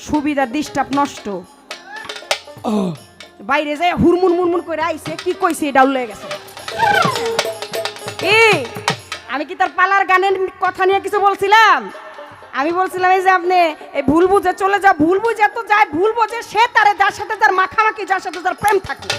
[SPEAKER 1] সুবিধা ডিস্টার্ব নষ্ট। বাইরে যায় হুরমুন মুরমুন করে আইছে, কি কইছে এটা উল্লে গেছে। আমি কি তার পালার গানের কথা নিয়ে কিছু বলছিলাম? আমি বলছিলাম এই যে আপনি এই ভুল বুঝে চলে যা, ভুল বুঝে তো যায়, ভুল বুঝে সে তারে যার সাথে তার মাখামাখি, যার সাথে তার প্রেম থাকে।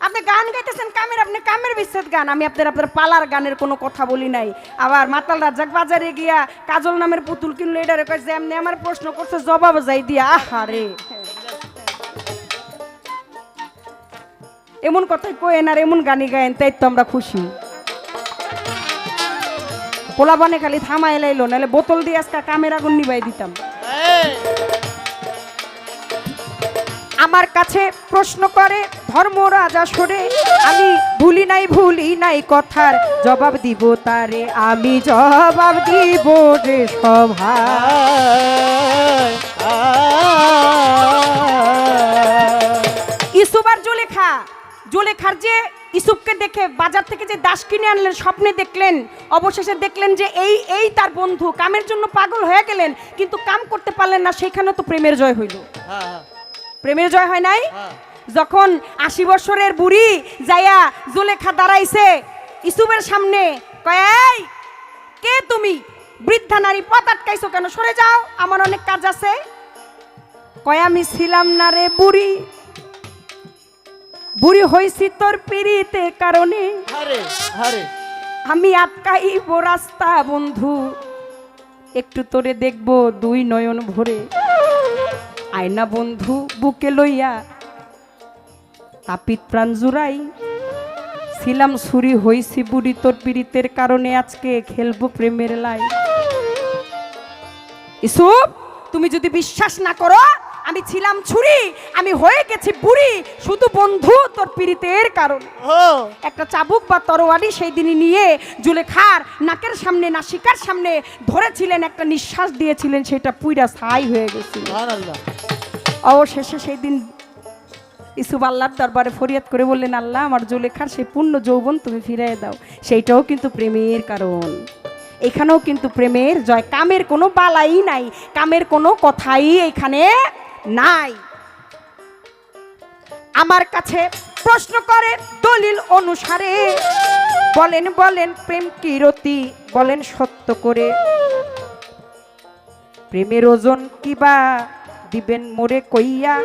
[SPEAKER 1] আপনি গান গাইতেছেন কামের, আপনি কামের বিচ্ছেদ গান। আমি আপনার পালার গানের কোনো কথা বলি নাই। আবার মাতাল রাজ্জাক বাজারে গিয়া কাজল নামের পুতুল কিনলো, এটারে কয় যে এমনি আমার প্রশ্ন করছে জবাব যাই দিয়া। আহারে, এমন কথাই কয়েন আর এমন গানি গায়েন, তাই তো আমরা খুশি। পোলাপানে খালি থামাই লাইলো, নাহলে বোতল দিয়ে আজকে কামের আগুন নিবাই দিতাম। আমার কাছে প্রশ্ন করে ধর্মরাজা সরে, আমি ভুলি নাই কথার জবাব দিব তারে, আমি জবাব দিব রে সভায়। ইসুফ আর জুলেখার যে ইসুফকে দেখে বাজার থেকে যে দাস কিনে আনলেন, স্বপ্নে দেখলেন, অবশেষে দেখলেন যে এই তার বন্ধু, কামের জন্য পাগল হয়ে গেলেন, কিন্তু কাম করতে পারলেন না। সেখানে তো প্রেমের জয় হইল। প্রেমের জয় হয় নাই? যখন 80 বছরের বুড়ি যাইয়া জুলেখা দাঁড়াইছে ইসুফের সামনে, কয় এই কে তুমি? বৃদ্ধা নারী, পথ আটকাইছো কেন? সরে যাও, আমার অনেক কাজ আছে। কয় আমি ছিলাম না রে বুড়ি, বুড়ি হইছি তোর পিড়িতে কারণে, আমি আটকাইব রাস্তা বন্ধু, একটু তোরে দেখবো দুই নয়ন ভরে। আয়না বন্ধু বুকে লইয়া তাপিত প্রাণ জুড়াই, ছিলাম ছুরি হইছি বুড়ি তোর পীড়িতের কারণে আজকে খেলবো প্রেমের লাই। ইসুপ, তুমি যদি বিশ্বাস না করো আমি ছিলাম ছুরি, আমি হয়ে গেছি বুড়ি শুধু বন্ধু তোর পীড়িতের কারণ।
[SPEAKER 4] ও
[SPEAKER 1] একটা চাবুক বা তরোয়ারি সেই দিনই নিয়ে জুলেখার নাকের সামনে নাসিকার সামনে ধরেছিলেন, একটা নিঃশ্বাস দিয়েছিলেন, সেটা পুইরা ছাই হয়ে গেছিল।
[SPEAKER 4] সুবহানাল্লাহ।
[SPEAKER 1] অবশেষে সেই দিন ইসুফ আল্লাহর দরবারে ফরিয়াদ করে বললেন, আল্লাহ আমার জুলেখার সেই পূর্ণ যৌবন তুমি ফিরিয়ে দাও। সেইটাও কিন্তু প্রেমের কারণ। এখানেও কিন্তু প্রেমের জয়, কামের কোনো বালাই নাই, কামের কোনো কথাই এখানে নাই। আমার কাছে প্রশ্ন করে দলিল অনুসারে, বলেন বলেন প্রেম কি রতি, বলেন সত্য করে, প্রেমের ওজন কিবা দিবেন মোরে কইয়া,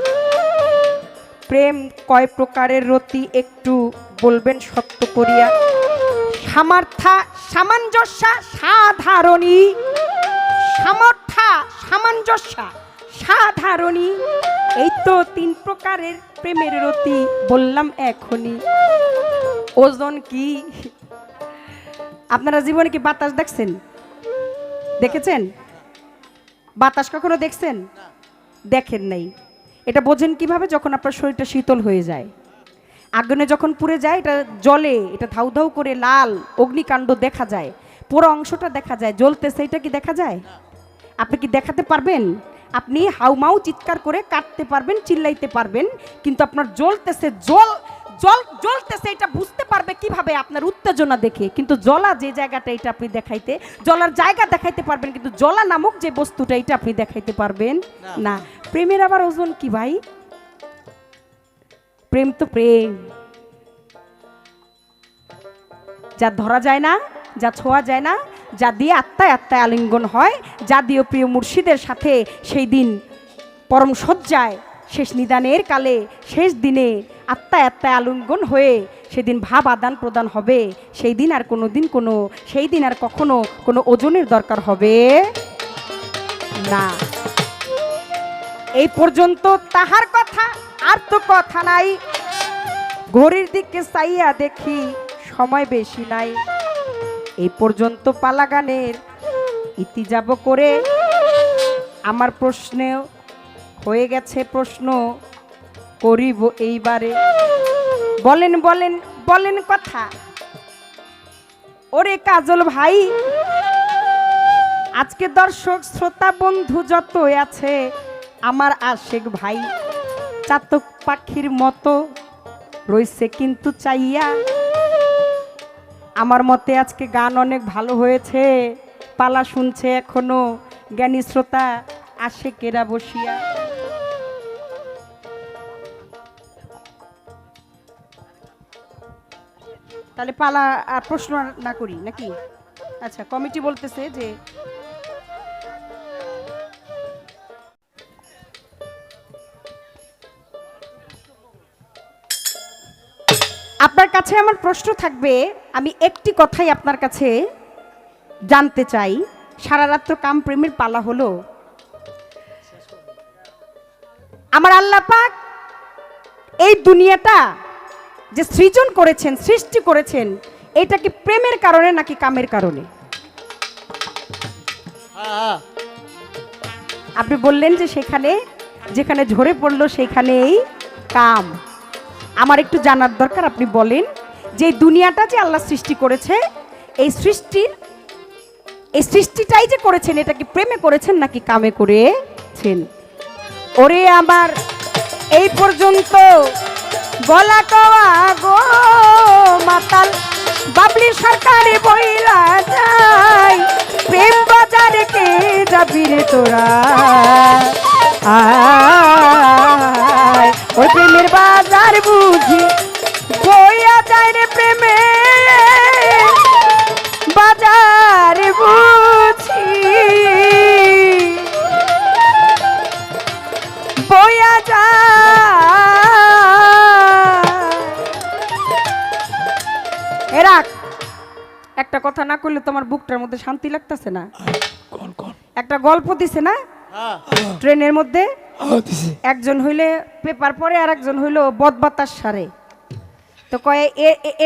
[SPEAKER 1] প্রেম কয় প্রকারের রতি একটু বলবেন সত্য করিয়া, সামর্থ্যা সামঞ্জস্য সাধারণী, সামর্থ্যা সামঞ্জস্য সাধারণী, এই তো 3 প্রকারের প্রেমের রতি বললাম এখনই। ওজন কি? আপনারা জীবনে কি বাতাস দেখছেন? দেখেছেন? বাতাস কখনো দেখছেন? দেখেন নাই। এটা বোঝেন কিভাবে? যখন আপনার শরীরটা শীতল হয়ে যায়, আগুনে যখন পুড়ে যায়, এটা জলে, এটা ধাউ ধাউ করে লাল অগ্নিকাণ্ড দেখা যায়, পুরো অংশটা দেখা যায়, জ্বলতেছে, এটা কি দেখা যায়? আপনি কি দেখাতে পারবেন? আপনি হাউমাউ চিৎকার করে কাটতে পারবেন, চিল্লাইতে পারবেন, কিন্তু আপনার জ্বলতেছে, জ্বলতেছে এটা বুঝতে পারবে কিভাবে? আপনার উত্তেজনা দেখে। কিন্তু জ্বলা যে জায়গাটা, এটা আপনি দেখাইতে, জ্বলার জায়গা দেখাইতে পারবেন, কিন্তু জ্বলা নামক যে বস্তুটা, এটা আপনি দেখাইতে পারবেন না। প্রেমের আবার ওজন কি ভাই? প্রেম তো প্রেম, যা ধরা যায় না, যা ছোঁয়া যায় না, যা দিয়ে আত্মায় আত্মায় আলিঙ্গন হয়, যা দিয়ে প্রিয় মুর্শিদের সাথে সেই দিন পরম সজ্জায় শেষ নিদানের কালে শেষ দিনে আত্মায় আত্মায় আলিঙ্গন হয়ে সেদিন ভাব আদান প্রদান হবে, সেই দিন আর কোনো দিন সেই দিন আর কখনো কোনো ওজনের দরকার হবে না। এই পর্যন্ত তাহার কথা, আর তো কথা নাই, ঘড়ির দিকে চাইয়া দেখি সময় বেশি নাই, এই পর্যন্ত পালা গানের ইতি যাব করে। আমার প্রশ্নে হয়ে গেছে, প্রশ্ন করিব এইবারে, বলেন বলেন বলেন কথা। ওরে কাজল ভাই, আজকে দর্শক শ্রোতা বন্ধু যত আছে, আমার আশেক ভাই চাতক পাখির মতো রইছে কিন্তু চাইয়া। আমার মতে আজকে গান অনেক ভালো হয়েছে, পালা শুনছে এখনো জ্ঞানী শ্রোতা আশেকেরা বসিয়া। তাহলে পালা আর প্রশ্ন না করি নাকি? আচ্ছা, কমিটি বলতেছে যে আপনার কাছে আমার প্রশ্ন থাকবে, আমি একটি কথাই আপনার কাছে জানতে চাই। সারা রাত্র কাম প্রেমের পালা হলো, আমার আল্লাহ পাক এই দুনিয়াটা যে সৃজন করেছেন, সৃষ্টি করেছেন, এটা কি প্রেমের কারণে নাকি কামের কারণে? আপনি বললেন যে সেখানে যেখানে ঝরে পড়লো সেখানেই কাম। আমার একটু জানার দরকার, আপনি বলেন যে এই দুনিয়াটা যে আল্লাহ সৃষ্টি করেছে, এই সৃষ্টিটাই যে করেছেন, এটা কি প্রেমে করেছেন নাকি কামে করেছেন? ওরে আমার এই পর্যন্ত গলা কওয়া গো মাতাল বাবলি সরকারে বইলা যায়, প্রেম বাজারে কে যাবি রে তোরা, আয় ওই প্রেমের বাজার বুঝি বইয়া যায় রে, প্রেমে বাজার বুঝি বইয়া যায়। এরা একটা কথা না করলে তোমার বুকটার মধ্যে শান্তি লাগতেছে না? একটা গল্প দিছে না ট্রেনের মধ্যে, একজন হইলে পেপার পড়ে আর একজন হইলো বদবাতাস সারে। তো কয়ে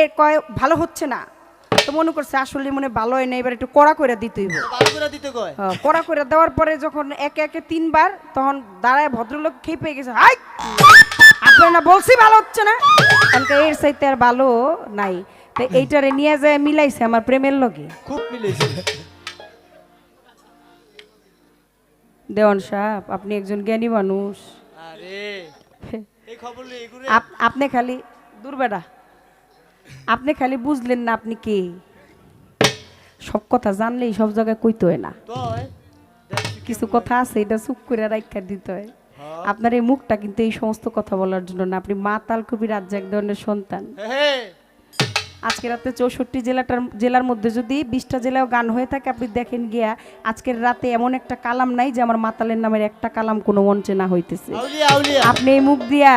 [SPEAKER 1] এ কয়ে ভালো হচ্ছে না, তো মনে করছে আসলে মনে ভালো হয় না, এবার একটু কড়া করে দিতেই হবে।
[SPEAKER 4] ভালো করে দিতে কয়।
[SPEAKER 1] কড়া করে দেওয়ার পরে যখন একে একে 3 বার, তখন দাঁড়ায় ভদ্রলোক খেপে গেছে, হাই আপনার না বলছি ভালো হচ্ছে না, কারণ এর চাইতে আর ভালো নাই। তো এইটারে নিয়ে যায় মিলাইছে আমার প্রেমের লগে।
[SPEAKER 4] খুব মিলেছে।
[SPEAKER 1] দেওয়ান সাহেব, আপনি একজন জ্ঞানী মানুষ।
[SPEAKER 4] আরে এই খবর লই এগুরে।
[SPEAKER 1] আপনি খালি দুর্বেডা, আপনি খালি বুঝলেন না আপনি কে। সব কথা জানলেই সব জায়গায় কইতে হয় না,
[SPEAKER 4] কয়
[SPEAKER 1] কিছু কথা আছে এটা চুপ করে রাখা দিতে হয়। আপনার এই মুখটা কিন্তু এই সমস্ত কথা বলার জন্য না, আপনি মাতাল কবি রাজ্য এক ধরনের সন্তান।
[SPEAKER 4] হে
[SPEAKER 1] আজকে রাতে 64 জেলার মধ্যে যদি 20টা জেলায় গান হয়ে থাকে, আপনি দেখেন গিয়া আজকের রাতে এমন একটা কালাম নাই যে আমার মাতালের নামের একটা কালাম কোনো মঞ্চে না হইতেছে।
[SPEAKER 4] আউলিয়া আউলিয়া।
[SPEAKER 1] আপনি এই মুখ দিয়া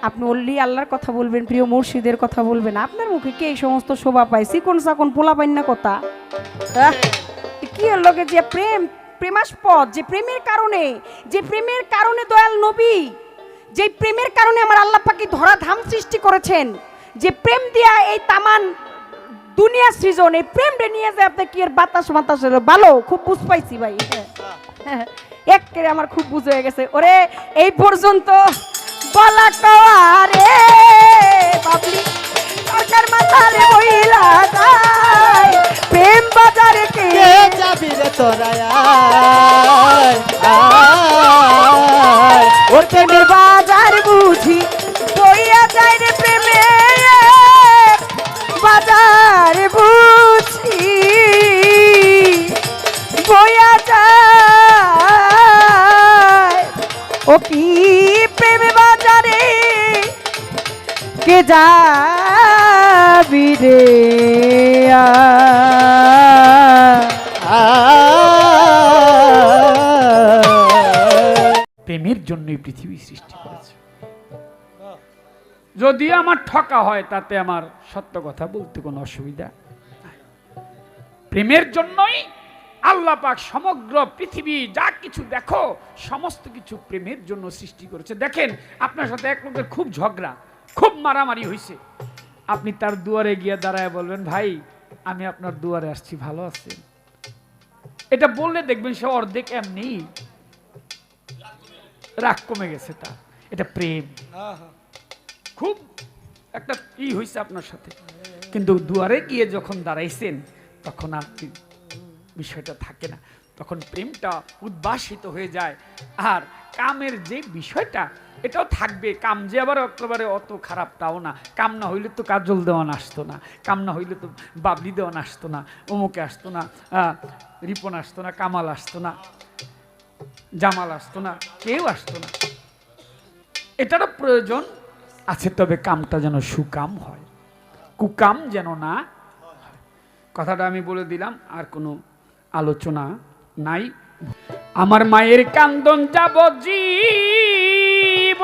[SPEAKER 1] আপনি অল্লি আল্লাহর কথা বলবেন, প্রিয় মুর্শিদের কথা বলবেন, আপনার মুখে কে এই সমস্ত শোভা পায়? চিকন চাকন পোলা পাইন না কথা। কি এর লগে যে প্রেম, প্রেমাস্পদ, যে প্রেমের কারণে দয়াল নবী, যে প্রেমের কারণে আমার আল্লাহ পাক ধরা ধাম সৃষ্টি করেছেন, যে প্রেম দিয়া এই তামান দুনিয়া সৃজন, এই প্রেম রে নিয়ে যায় আপনি কি এর বাতাস মাতাস ভালো খুব বুঝ পাইছি ভাই। একেবারে আমার খুব বুঝ হয়ে গেছে। ওরে এই পর্যন্ত বলা কওয়ারে বাবলি সরকার মাথারে বইলা যায়, প্রেম বাজারে কে
[SPEAKER 4] কে যাবি রে তোরা আয় আয়।
[SPEAKER 1] ওর প্রেমের বাজার বুঝি বইয়া যায় রে, প্রেমে বাজার বুঝি বইয়া যায়। ও কি প্রেমে বাজারে কে যাবি রে
[SPEAKER 3] প্রেমের জন্যই পৃথিবী সৃষ্টি করেছে। যদি আমার ঠকা হয় তাতে আমার সত্য কথা বলতে কোনো অসুবিধা নাই। প্রেমের জন্যই আল্লাহ পাক সমগ্র পৃথিবী যা কিছু দেখো সমস্ত কিছু প্রেমের জন্য সৃষ্টি করেছে। দেখেন আপনার সাথে এক লোকের খুব ঝগড়া, খুব মারামারি হয়েছে, আপনি তার দুয়ারে গিয়ে দাঁড়ায় বলবেন, ভাই আমি আপনার দুয়ারে আসছি, ভালো আছেন? এটা বললে দেখবেন সে অর্ধেক এমনি রাগ কমে গেছে তার। এটা প্রেম, খুব একটা হয়েছে আপনার সাথে, কিন্তু দুয়ারে গিয়ে যখন দাঁড়াইছেন তখন আর বিষয়টা থাকে না, তখন প্রেমটা উদ্ভাসিত হয়ে যায়। আর কামের যে বিষয়টা এটাও থাকবে, কাম যে আবার একেবারে অত খারাপ তাও না। কাম না হইলে তো কাজল দেওয়ান আসতো না, কাম না হইলে তো বাবলি দেওয়ান আসতো না, অমুকে আসতো না, রিপন আসতো না, কামাল আসতো না, জামাল আসতো না, কেউ আসতো না। এটারও প্রয়োজন আছে, তবে কামটা যেন সুকাম হয়, কুকাম যেন না হয়। কথাটা আমি বলে দিলাম, আর কোনো আলোচনা নাই। আমার মায়ের কান্দন যাব জীব,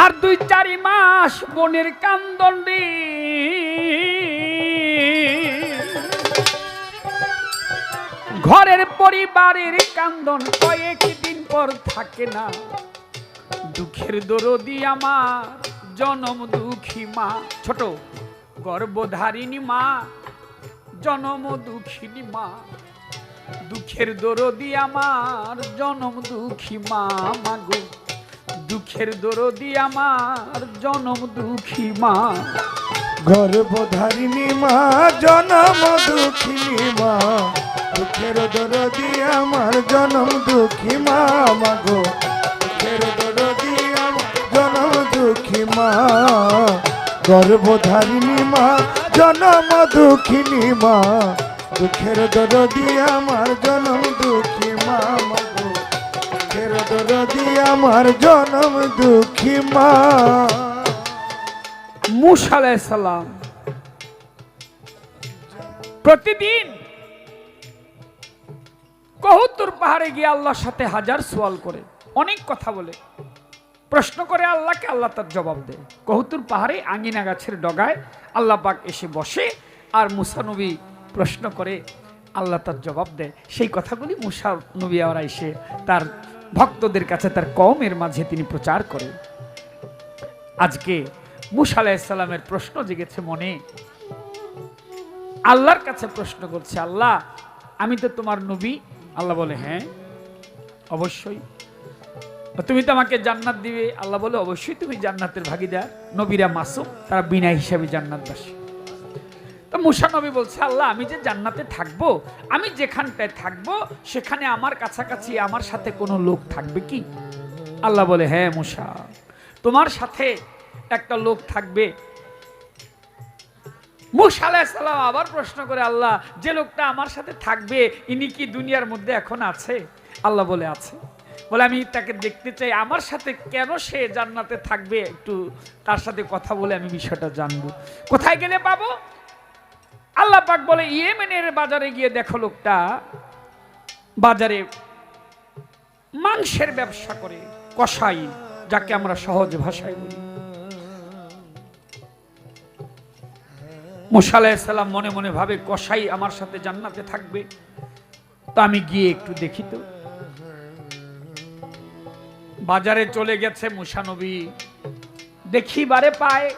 [SPEAKER 3] আর 2-4 মাস বোনের কান্দন রে, ঘরের পরিবারের কান্দন কয়েকদিন পর থাকে না। দুঃখের দরদি আমার জনম দুঃখী মা, ছোট গর্ভধারিণী মা, জনম দুঃখিনী মা, দুঃখের দরদি আমার জনম দুঃখী মা, মাগো দুঃখের দরদি আমার জনম দুঃখী মা।
[SPEAKER 2] গর্ভধারিণী মা, জনম দুঃখিনী মা, দুঃখের দরদি আমার জনম দুঃখী মা, মাগো দুঃখের দরদি আমার জনম দুঃখী মা। গর্ভধারিণী মা, জনম দুঃখিনী মা, দুঃখের দরদি আমার জনম দুঃখী মা, মাগো দুঃখের দরদি আমার জনম দুঃখী মা।
[SPEAKER 3] মূসা আলাইহিস সালাম প্রতিদিন কহুতুর পাহাড়ে গিয়ে আল্লাহর সাথে হাজার সওয়াল করে, অনেক কথা বলে, প্রশ্ন করে আল্লাহকে, আল্লাহ তার জবাব দেয়। কহুতুর পাহাড়ে আঙ্গিনা গাছের ডগায় আল্লাহ পাক এসে বসে, আর মূসা নবী প্রশ্ন করে, আল্লাহ তার জবাব দেয়। সেই কথাগুলি মুসা নবী আবার এসে তার ভক্তদের কাছে, তার কওমের মাঝে তিনি প্রচার করেন। আজকে মুসা আলাইহিস সালামের প্রশ্ন জেগেছে মনে, আল্লাহর কাছে প্রশ্ন করছে, আল্লাহ আমি তো তোমার নবী। আল্লাহ বলে হ্যাঁ অবশ্যই। তুমি তো আমাকে জান্নাত দিবে। আল্লাহ বলে অবশ্যই তুমি জান্নাতের ভাগীদার। নবীরা মাসুম, তারা বিনা হিসাবে জান্নাতবাসী। তো মুসা নবী বলছে, আল্লাহ আমি যে জান্নাতে থাকবো, আমি যেখানটায় থাকবো সেখানে আমার কাছাকাছি আমার সাথে কোনো লোক থাকবে কি? আল্লাহ বলে হ্যাঁ মুসা, তোমার সাথে একটা লোক থাকবে। মুসা আলাইহিস সালাম আবার প্রশ্ন করে, আল্লাহ যে লোকটা আমার সাথে থাকবে ইনি কি দুনিয়ার মধ্যে এখন আছে? আল্লাহ বলে আছে। বলে আমি তাকে দেখতে চাই, আমার সাথে কেন সে জান্নাতে থাকবে, একটু তার সাথে কথা বলে আমি বিষয়টা জানবো। কোথায় গেলে পাবো? আল্লাহ পাক বলে ইয়েমেনের বাজারে গিয়ে দেখো, লোকটা বাজারে মাংসের ব্যবসা করে, কসাই, যাকে আমরা সহজ ভাষায় বলি। মুসা আলাইহিস সালাম মনে মনে ভাবে, কসাই আমার সাথে জান্নাতে থাকবে, তো আমি গিয়ে একটু দেখি। তো বাজারে চলে গেছে মুসা নবী, দেখিবারে পায়।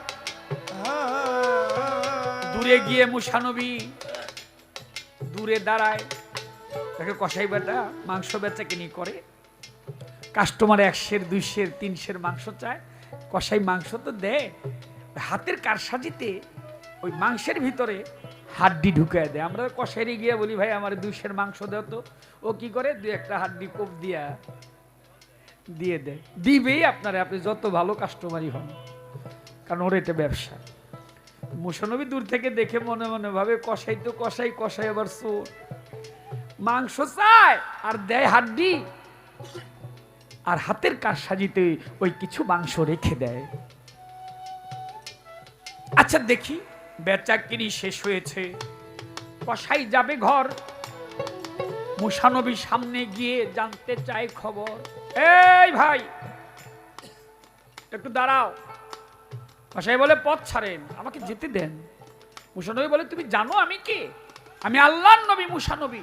[SPEAKER 3] দূরে গিয়ে মুসা নবী দূরে দাঁড়ায়, দেখে কসাই বেটা মাংস বেচা কিনি করে। কাস্টমার 100, 200, 300 মাংস চায়, কসাই মাংস তো দেয়, হাতের কারসাজিতে ওই মাংসের ভিতরে হাড্ডি ঢুকায় দেয়। আমরা কসাইরে গিয়ে বলি, ভাই আমার 200 মাংস দাও তো। ও কি করে, 2-1টা হাড্ডি কোপ দিয়া দিয়ে দেয়। দিবেই আপনারা, আপনি যত ভালো কাস্টমারই হন, কারণ ওর এটা ব্যবসা। মুসা নবী দূর থেকে দেখে মনে মনে ভাবে, কসাই তো কসাই, কসাই আবার চোর, মাংস চায় আর দেয় হাড্ডি, আর হাতের কারসাজিতে ওই কিছু মাংস রেখে দেয়। আচ্ছা দেখি, বেচা কিনি শেষ হয়েছে, কসাই যাবে ঘর। মুসা নবীর সামনে গিয়ে জানতে চায় খবর, এই ভাই একটু দাঁড়াও। কসাই বলে পথ ছাড়েন, আমাকে যেতে দেন। মুসা নবী বলে, তুমি জানো আমি কে? আমি আল্লাহর নবী মুসা নবী।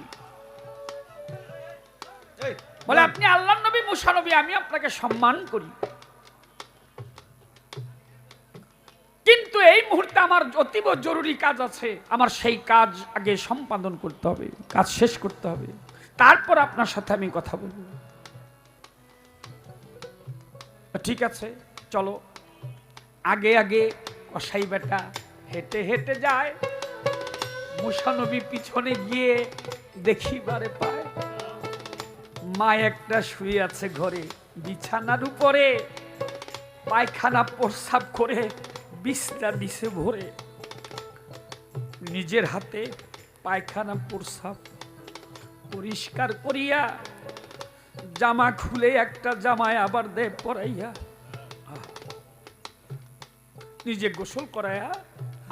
[SPEAKER 3] বলে আপনি আল্লাহর নবী মুসা নবী, আমি আপনাকে সম্মান করি, কিন্তু এই মুহূর্তে আমার অতীব জরুরি কাজ আছে, আমার সেই কাজ আগে সম্পাদন করতে হবে, কাজ শেষ করতে হবে, তারপর আপনার সাথে আমি কথা বলবো। ঠিক আছে চলো। আগে আগে কসাই বেটা হেঁটে হেঁটে যায়, মুসা নবী পিছনে গিয়ে দেখিবারে পায় মা একটা শুয়ে আছে ঘরে, বিছানার উপরে পায়খানা প্রস্রাব করে বিছনা দিছে ভরে। নিজের হাতে পায়খানা প্রস্রাব পরিষ্কার করিয়া জামা খুলে একটা জামায় আবার দেয় পরাইয়া, নিজে গোসল করাইয়া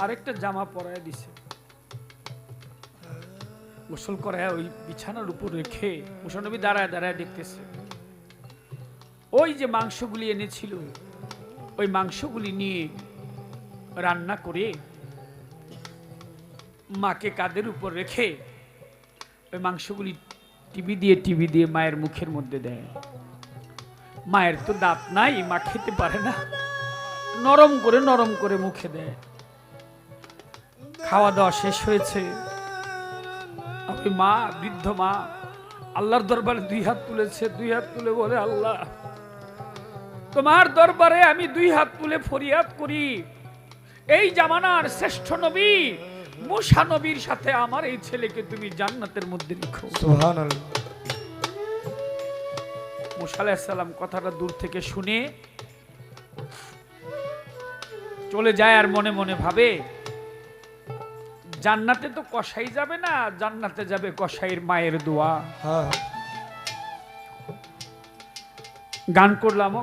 [SPEAKER 3] আরেকটা জামা পরাইয়া দিছে। গোসল করাইয়া ওই বিছানার উপর রেখে মুসা নবী দাঁড়ায় দাঁড়ায় দেখতেছে। ওই যে মাংসগুলি এনেছিল, ওই মাংসগুলি নিয়ে রান্না করে মাকে কাঁধের উপর রেখে ওই মাংসগুলি টিভি দিয়ে মায়ের মুখের মধ্যে দেয়। মায়ের তো দাঁত নাই, মা খেতে পারে না, নরম করে মুখে দেয়। খাওয়া দাওয়া শেষ হয়েছে, ওই মা, বৃদ্ধ মা আল্লাহর দরবারে 2 হাত তুলেছে। 2 হাত তুলে বলে, আল্লাহ তোমার দরবারে আমি 2 হাত তুলে ফরিয়াদ করি, এই জামানার শ্রেষ্ঠ নবী মুসা নবীর সাথে আমার এই ছেলেকে তুমি জান্নাতের মধ্যে রেখো।
[SPEAKER 2] সুবহানাল্লাহ।
[SPEAKER 3] মুসা আলাইহিস সালাম কথাটা দূর থেকে শুনে চলে যায়, আর মনে মনে ভাবে, জান্নাতে তো কসাই যাবে না, জান্নাতে যাবে কসাইয়ের মায়ের দোয়া। গান করলাম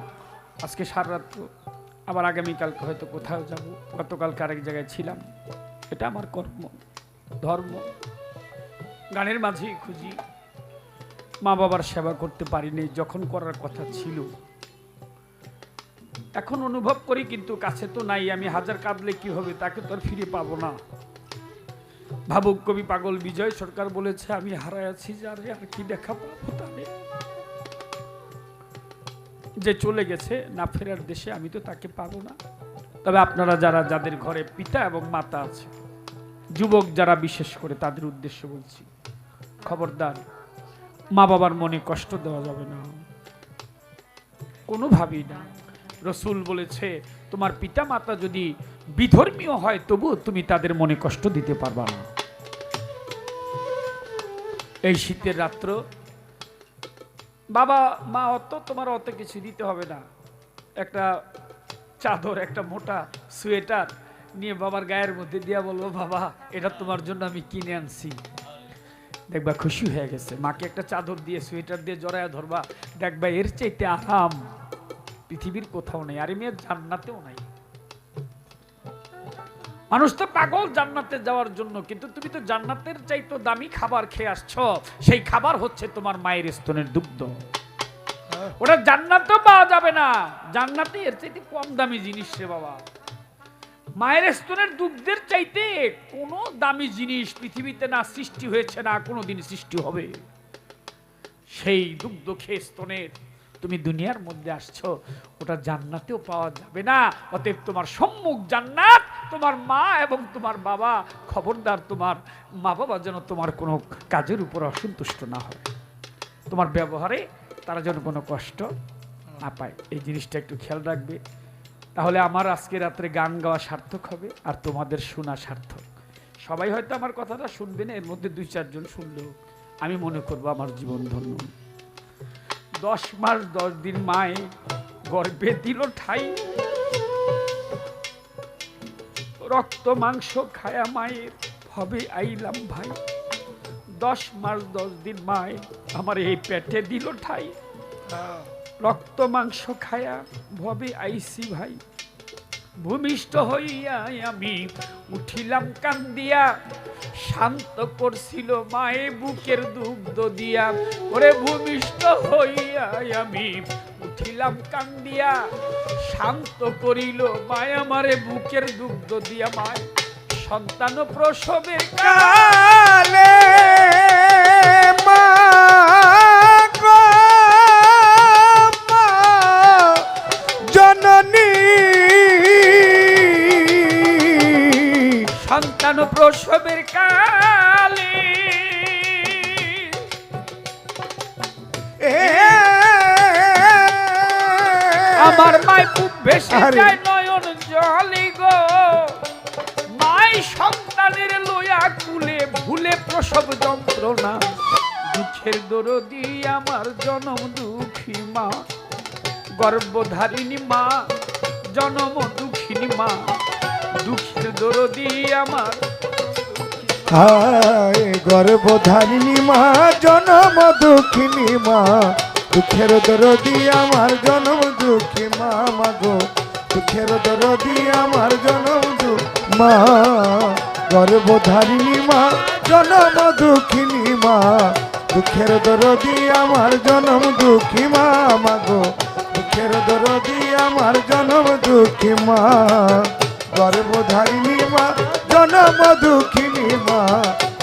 [SPEAKER 3] আজকে সারা রাত, আবার আগামীকালকে হয়তো কোথাও যাব, গতকালকে আরেক জায়গায় ছিলাম। এটা আমার কর্ম, ধর্ম। গানের মাঝেই খুঁজি, মা বাবার সেবা করতে পারিনি যখন করার কথা ছিল। এখন অনুভব করি, কিন্তু কাছে তো নাই। আমি হাজার কাঁদলে কি হবে, তাকে তো আর ফিরে পাবো না। ভাবুক কবি পাগল বিজয় সরকার বলেছে, আমি হারায় আছি যারে আর কি দেখা পাবো তারে। যে চলে গেছে না ফেরার দেশে, আমি তো তাকে পাবো না। তবে আপনারা যারা যাদের ঘরে পিতা এবং মাতা আছে, যুবক যারা বিশেষ করে, তাদের উদ্দেশ্য বলছি, খবরদার মা বাবার মনে কষ্ট দেওয়া যাবে না, কোনোভাবেই না। রসুল বলেছে তোমার পিতা মাতা যদি বিধর্মীয় হয় তবু তুমি তাদের মনে কষ্ট দিতে পারবা না। এই শীতের রাত্র বাবা মা তোমার অত কিছু দিতে হবে না, একটা চাদর, একটা মোটা সোয়েটার নিয়ে বাবার গায়ের মধ্যে দিয়া বলবো, বাবা এটা তোমার জন্য আমি কিনে আনছি, দেখবা খুশি হয়ে গেছে। মাকে একটা চাদর দিয়ে সোয়েটার দিয়ে জড়ায়া ধরবা, দেখবা এর চাইতে আরাম পৃথিবীর কোথাও নেই, আর মেয়ের জান্নাতেও নাই। মানুষ তো পাগল জান্নাতে যাওয়ার জন্য, কিন্তু তুমি তো জান্নাতের চাইতে দামি খাবার খেয়ে আসছো। সেই খাবার হচ্ছে তোমার মায়ের স্তনের দুগ্ধ। ওটা জান্নাতেও পাওয়া যাবে না, জান্নাতে এর চাইতে কম দামি জিনিস রে বাবা। মায়ের স্তনের দুগ্ধের চাইতে কোনো দামি জিনিস পৃথিবীতে না সৃষ্টি হয়েছে, না কোনোদিন সৃষ্টি হবে। সেই দুগ্ধ খেয়ে স্তনের তুমি দুনিয়ার মধ্যে আসছো, ওটা জান্নাতেও পাওয়া যাবে না। অতএব তোমার সম্মুখ জান্নাত তোমার মা এবং তোমার বাবা। খবরদার তোমার মা বাবা যেন তোমার কোনো কাজের উপর অসন্তুষ্ট না হয়, তোমার ব্যবহারে তারা যেন কোনো কষ্ট না পায়, এই জিনিসটা একটু খেয়াল রাখবে। তাহলে আমার আজকে রাত্রে গান গাওয়া সার্থক হবে, আর তোমাদের শোনা সার্থক। সবাই হয়তো আমার কথাটা শুনবে না, এর মধ্যে 2-4 জন শুনলেও আমি মনে করবো আমার জীবন ধন্য। 10 মাস 10 দিন মায়ে গর্ভে দিল ঠাই, রক্ত মাংস খায়া মায়ের হবে আইলাম ভাই। 10 মাস 10 দিন মায়ে আমার এই পেটে দিল ঠাই, রক্ত মাংস খায়া ভবে আইসি ভাই। ভূমিষ্ঠ হইয়া আমি উঠিলাম কান্দিয়া, শান্ত করছিল মায়ে বুকের দুগ্ধ দিয়া। ওরে ভূমিষ্ঠ হইয়া আমি উঠিলাম কান্দিয়া, শান্ত করিল মায় আমারে বুকের দুগ্ধ দিয়া। মায় সন্তান প্রসবের
[SPEAKER 2] কালে মা গো মা জননী,
[SPEAKER 3] সন্তান প্রসবের কালে আমার মায় খুব বেশি যায় নয়ন জলি গো। মাই সন্তানের লইয়া কুলে ভুলে প্রসব যন্ত্রণা, দুঃখের দরদি আমার জনম দুঃখী মা। গর্ভধারিণী মা জনম দুঃখিনী মা, দুঃখের দরদি আমার।
[SPEAKER 2] হায় গর্ভধারিণী মা জনম দুঃখিনী মা, দুঃখের দরদি আমার জনম দুঃখী মা। মাগো দুঃখের দরদি আমার জনম দুঃখী মা। গর্ভধারিণী মা জনম দুঃখিনী মা, দুঃখের দরদি আমার জনম দুঃখী মা। মাগো দুঃখের দরদি আমার জনম দুঃখী মা। গর্ভধারিণী মা জনম দুঃখিনী মা,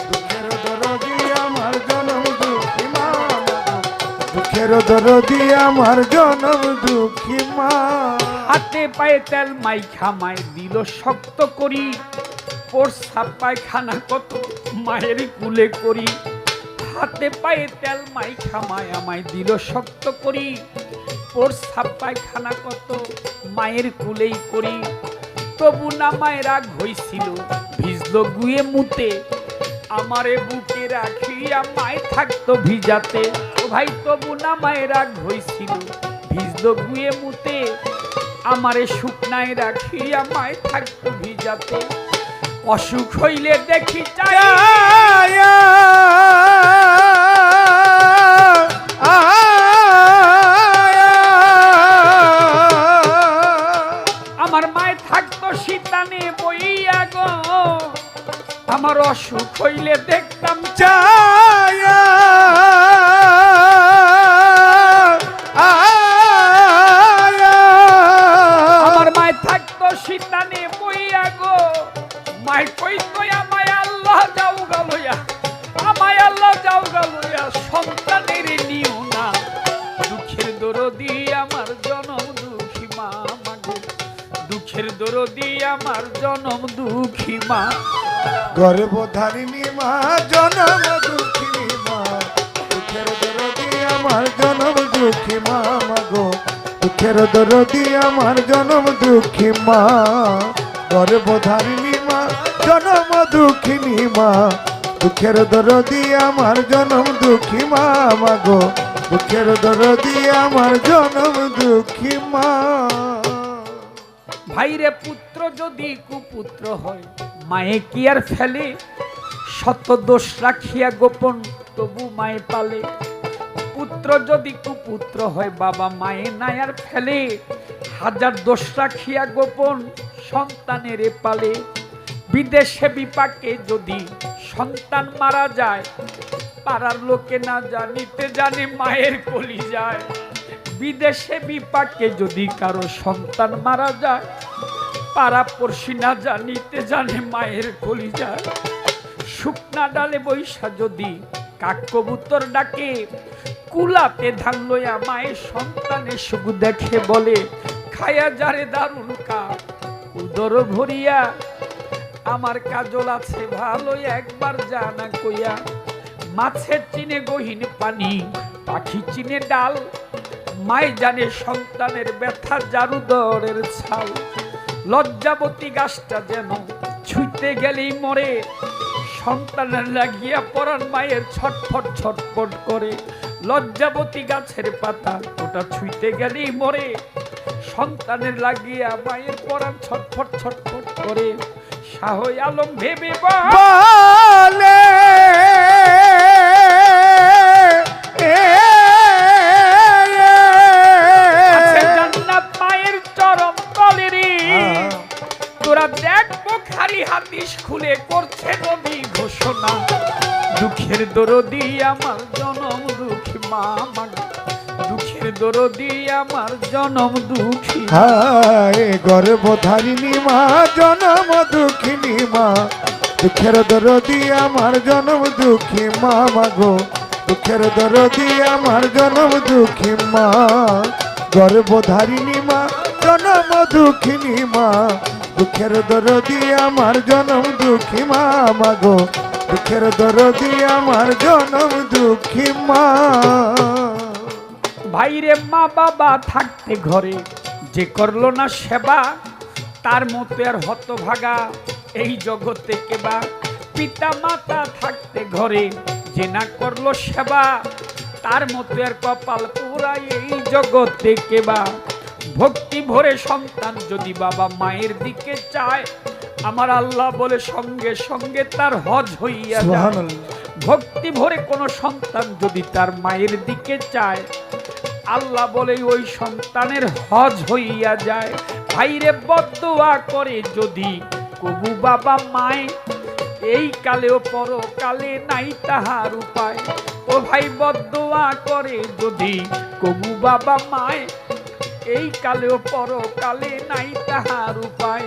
[SPEAKER 2] দুঃখের দরদি আমার জনম দুঃখী মা। দুঃখের দরদি আমার জনম দুঃখী মা।
[SPEAKER 3] হাতে পায়ে তেল মাইখা মায় দিল শক্ত করি, প্রস্রাব পায়খানা কত মায়ের কুলে করি। হাতে পায়ে তেল মাইখা মায় আমায় দিল শক্ত করি, প্রস্রাব পায়খানা কত মায়ের কুলেই করি। তবু না মায়ের রাগ হইছিল ভিজলো গুয়ে মুতে, আমারে বুকে রাখিয়া মায় থাকতো ভিজাতে। ও ভাই তবু না মায়ের রাগ হইছিল ভিজলো গুয়ে মুতে, আমারে শুকনায় রাখিয়া মায় থাকতো ভিজাতে। অসুখ হইলে দেখি চাই আমার মায় থাকতো শীতানে বইয়া গো। আমার অসুখ হইলে দেখতাম
[SPEAKER 2] চায়া
[SPEAKER 3] আমার মায় থাকতো শীতানে বইয়া গো। মায় কইতো আমায় আল্লাহ যাও দরদি আমার জনম দুঃখী মা মাগো দুঃখের দরদি আমার জনম দুঃখী মা
[SPEAKER 2] গর্ভধারিণী মা জনম দুঃখিনী মা দুঃখের দরদি আমার জনম দুঃখী মা মাগো দুঃখের দরদি আমার জনম দুঃখী মা গর্ভধারিণী মা জনম দুঃখিনী মা দুঃখের দরদি আমার জনম দুঃখী মা মাগো দুঃখের দরদি আমার জনম দুঃখী মা
[SPEAKER 3] ভাইরে পুত্র যদি কুপুত্র হয় মায়ে কি আর ফেলে শত দোষ রাখিয়া গোপন তবু মায়ে পালে পুত্র যদি কুপুত্র হয় বাবা মায়ে নাই আর ফেলে হাজার দোষ রাখিয়া গোপন সন্তানের পালে বিদেশে বিপাকে যদি সন্তান মারা যায় পাড়ার লোকে না জানিতে জানে মায়ের কলি যায় বিদেশে বিপাকে যদি কারো সন্তান মারা যায় পাড়া পড়শি না জানিতে জানে মায়ের কলি যায় শুকনা ডালে বৈশা যদি কাক কবুতর ডাকে কুলাতে ধান লইয়া মায়ের সন্তানের সুখ দেখে বলে খায়া যারে দারুণ কা উদর ভরিয়া আমার কাজল আছে ভালো একবার জানা কইয়া মাছের চিনে গহীন পানি পাখি চিনে ডাল মাই জানে সন্তানের ব্যথা জারুদরের ছাল লজ্জাবতী গাছটা যেন ছুঁইতে গেলেই মরে সন্তানের লাগিয়া পরাণ মায়ের ছটফট ছটফট করে লজ্জাবতী গাছের পাতা ওটা ছুঁইতে গেলেই মরে সন্তানের লাগিয়া মায়ের পরাণ ছটফট ছটফট করে শাহ আলম ভেবে
[SPEAKER 2] বলে
[SPEAKER 3] জান্নাত মায়ের চরম তলে রে তোরা দেখ বুখারী হাদিস খুলে করছে নবী ঘোষণা দুঃখের দরদি আমার জনম দুঃখী মা মাগো দুঃখের দরদি আমার জনম দুঃখী
[SPEAKER 2] হায় গর্ভধারিণী মা জনম দুঃখিনী মা দুঃখের দরদি আমার জনম দুঃখী মা মাগো দুঃখের দরদি আমার জনম দুঃখী মা গর্ভধারিণী মা জনম দুঃখিনী মা দুঃখের দরদি আমার জনম দুঃখী মা মাগো দুঃখের দরদি আমার জনম দুঃখী মা
[SPEAKER 3] ভাইরে মা বাবা থাকতে ঘরে যে করলো না সেবা তার মতো আর হতভাগা এই জগতে কেবা পিতা মাতা থাকতে ঘরে যে না করলো সেবা তার মতো আর কপাল পুরা এই জগতে কেবা ভক্তি ভরে সন্তান যদি বাবা মায়ের দিকে চায় আমার আল্লাহ বলে সঙ্গে সঙ্গে তার হজ হইয়া যায়
[SPEAKER 2] সুবহানাল্লাহ।
[SPEAKER 3] ভক্তি ভরে কোনো সন্তান যদি তার মায়ের দিকে চায় আল্লাহ বলে ওই সন্তানের হজ হইয়া যায় ভাইরে বদদুয়া করে যদি কবু বাবা মায় এই কালেও পরকালে নাই তাহার উপায় ও ভাই বদদুয়া করে যদি কবু বাবা মায় এই কালেও পরকালে নাই তাহার উপায়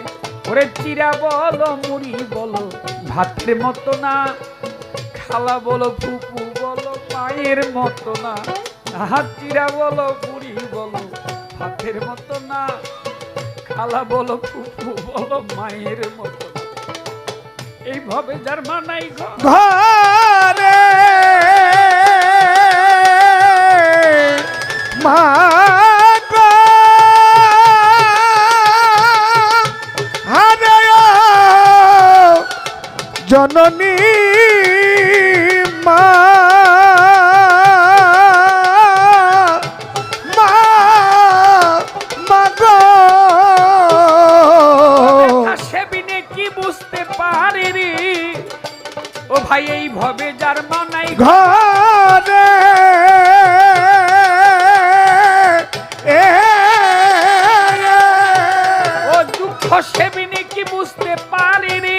[SPEAKER 3] ওরে চিরা বলো মুড়ি বলো ভাতের মতো না খালা বলো ফুপু বলো মায়ের মতো না চিরা বলো মুড়ি বলো ভাতের মতো না খালা বলো ফুপু বলো মায়ের মতো না। এইভাবে যার মানাই
[SPEAKER 2] ঘরে মা গো হারে জননী মা মা মা গো
[SPEAKER 3] সেবিনে কি বুঝতে পারে রে ও ভাই এইভাবে যার মানাই
[SPEAKER 2] ঘরে
[SPEAKER 3] ও দুঃখ সেবিনে কি বুঝতে পারে রে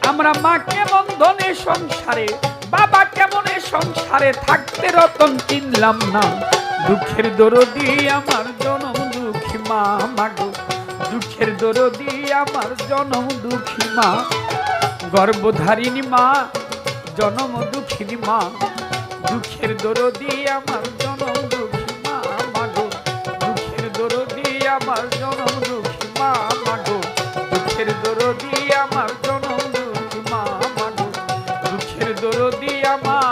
[SPEAKER 3] আমরা মা কেমন ধনে সংসারে বাবা কেমন সংসারে থাকতে রতন চিনলাম না দুঃখের দরদি আমার জনম দুঃখী মা মাগো দুঃখের দরদি আমার জনম দুঃখী মা গর্ভধারিণী মা জনম দুঃখিনী মা দুঃখের দরদি আমার জনম দুঃখী মা দরদি আমার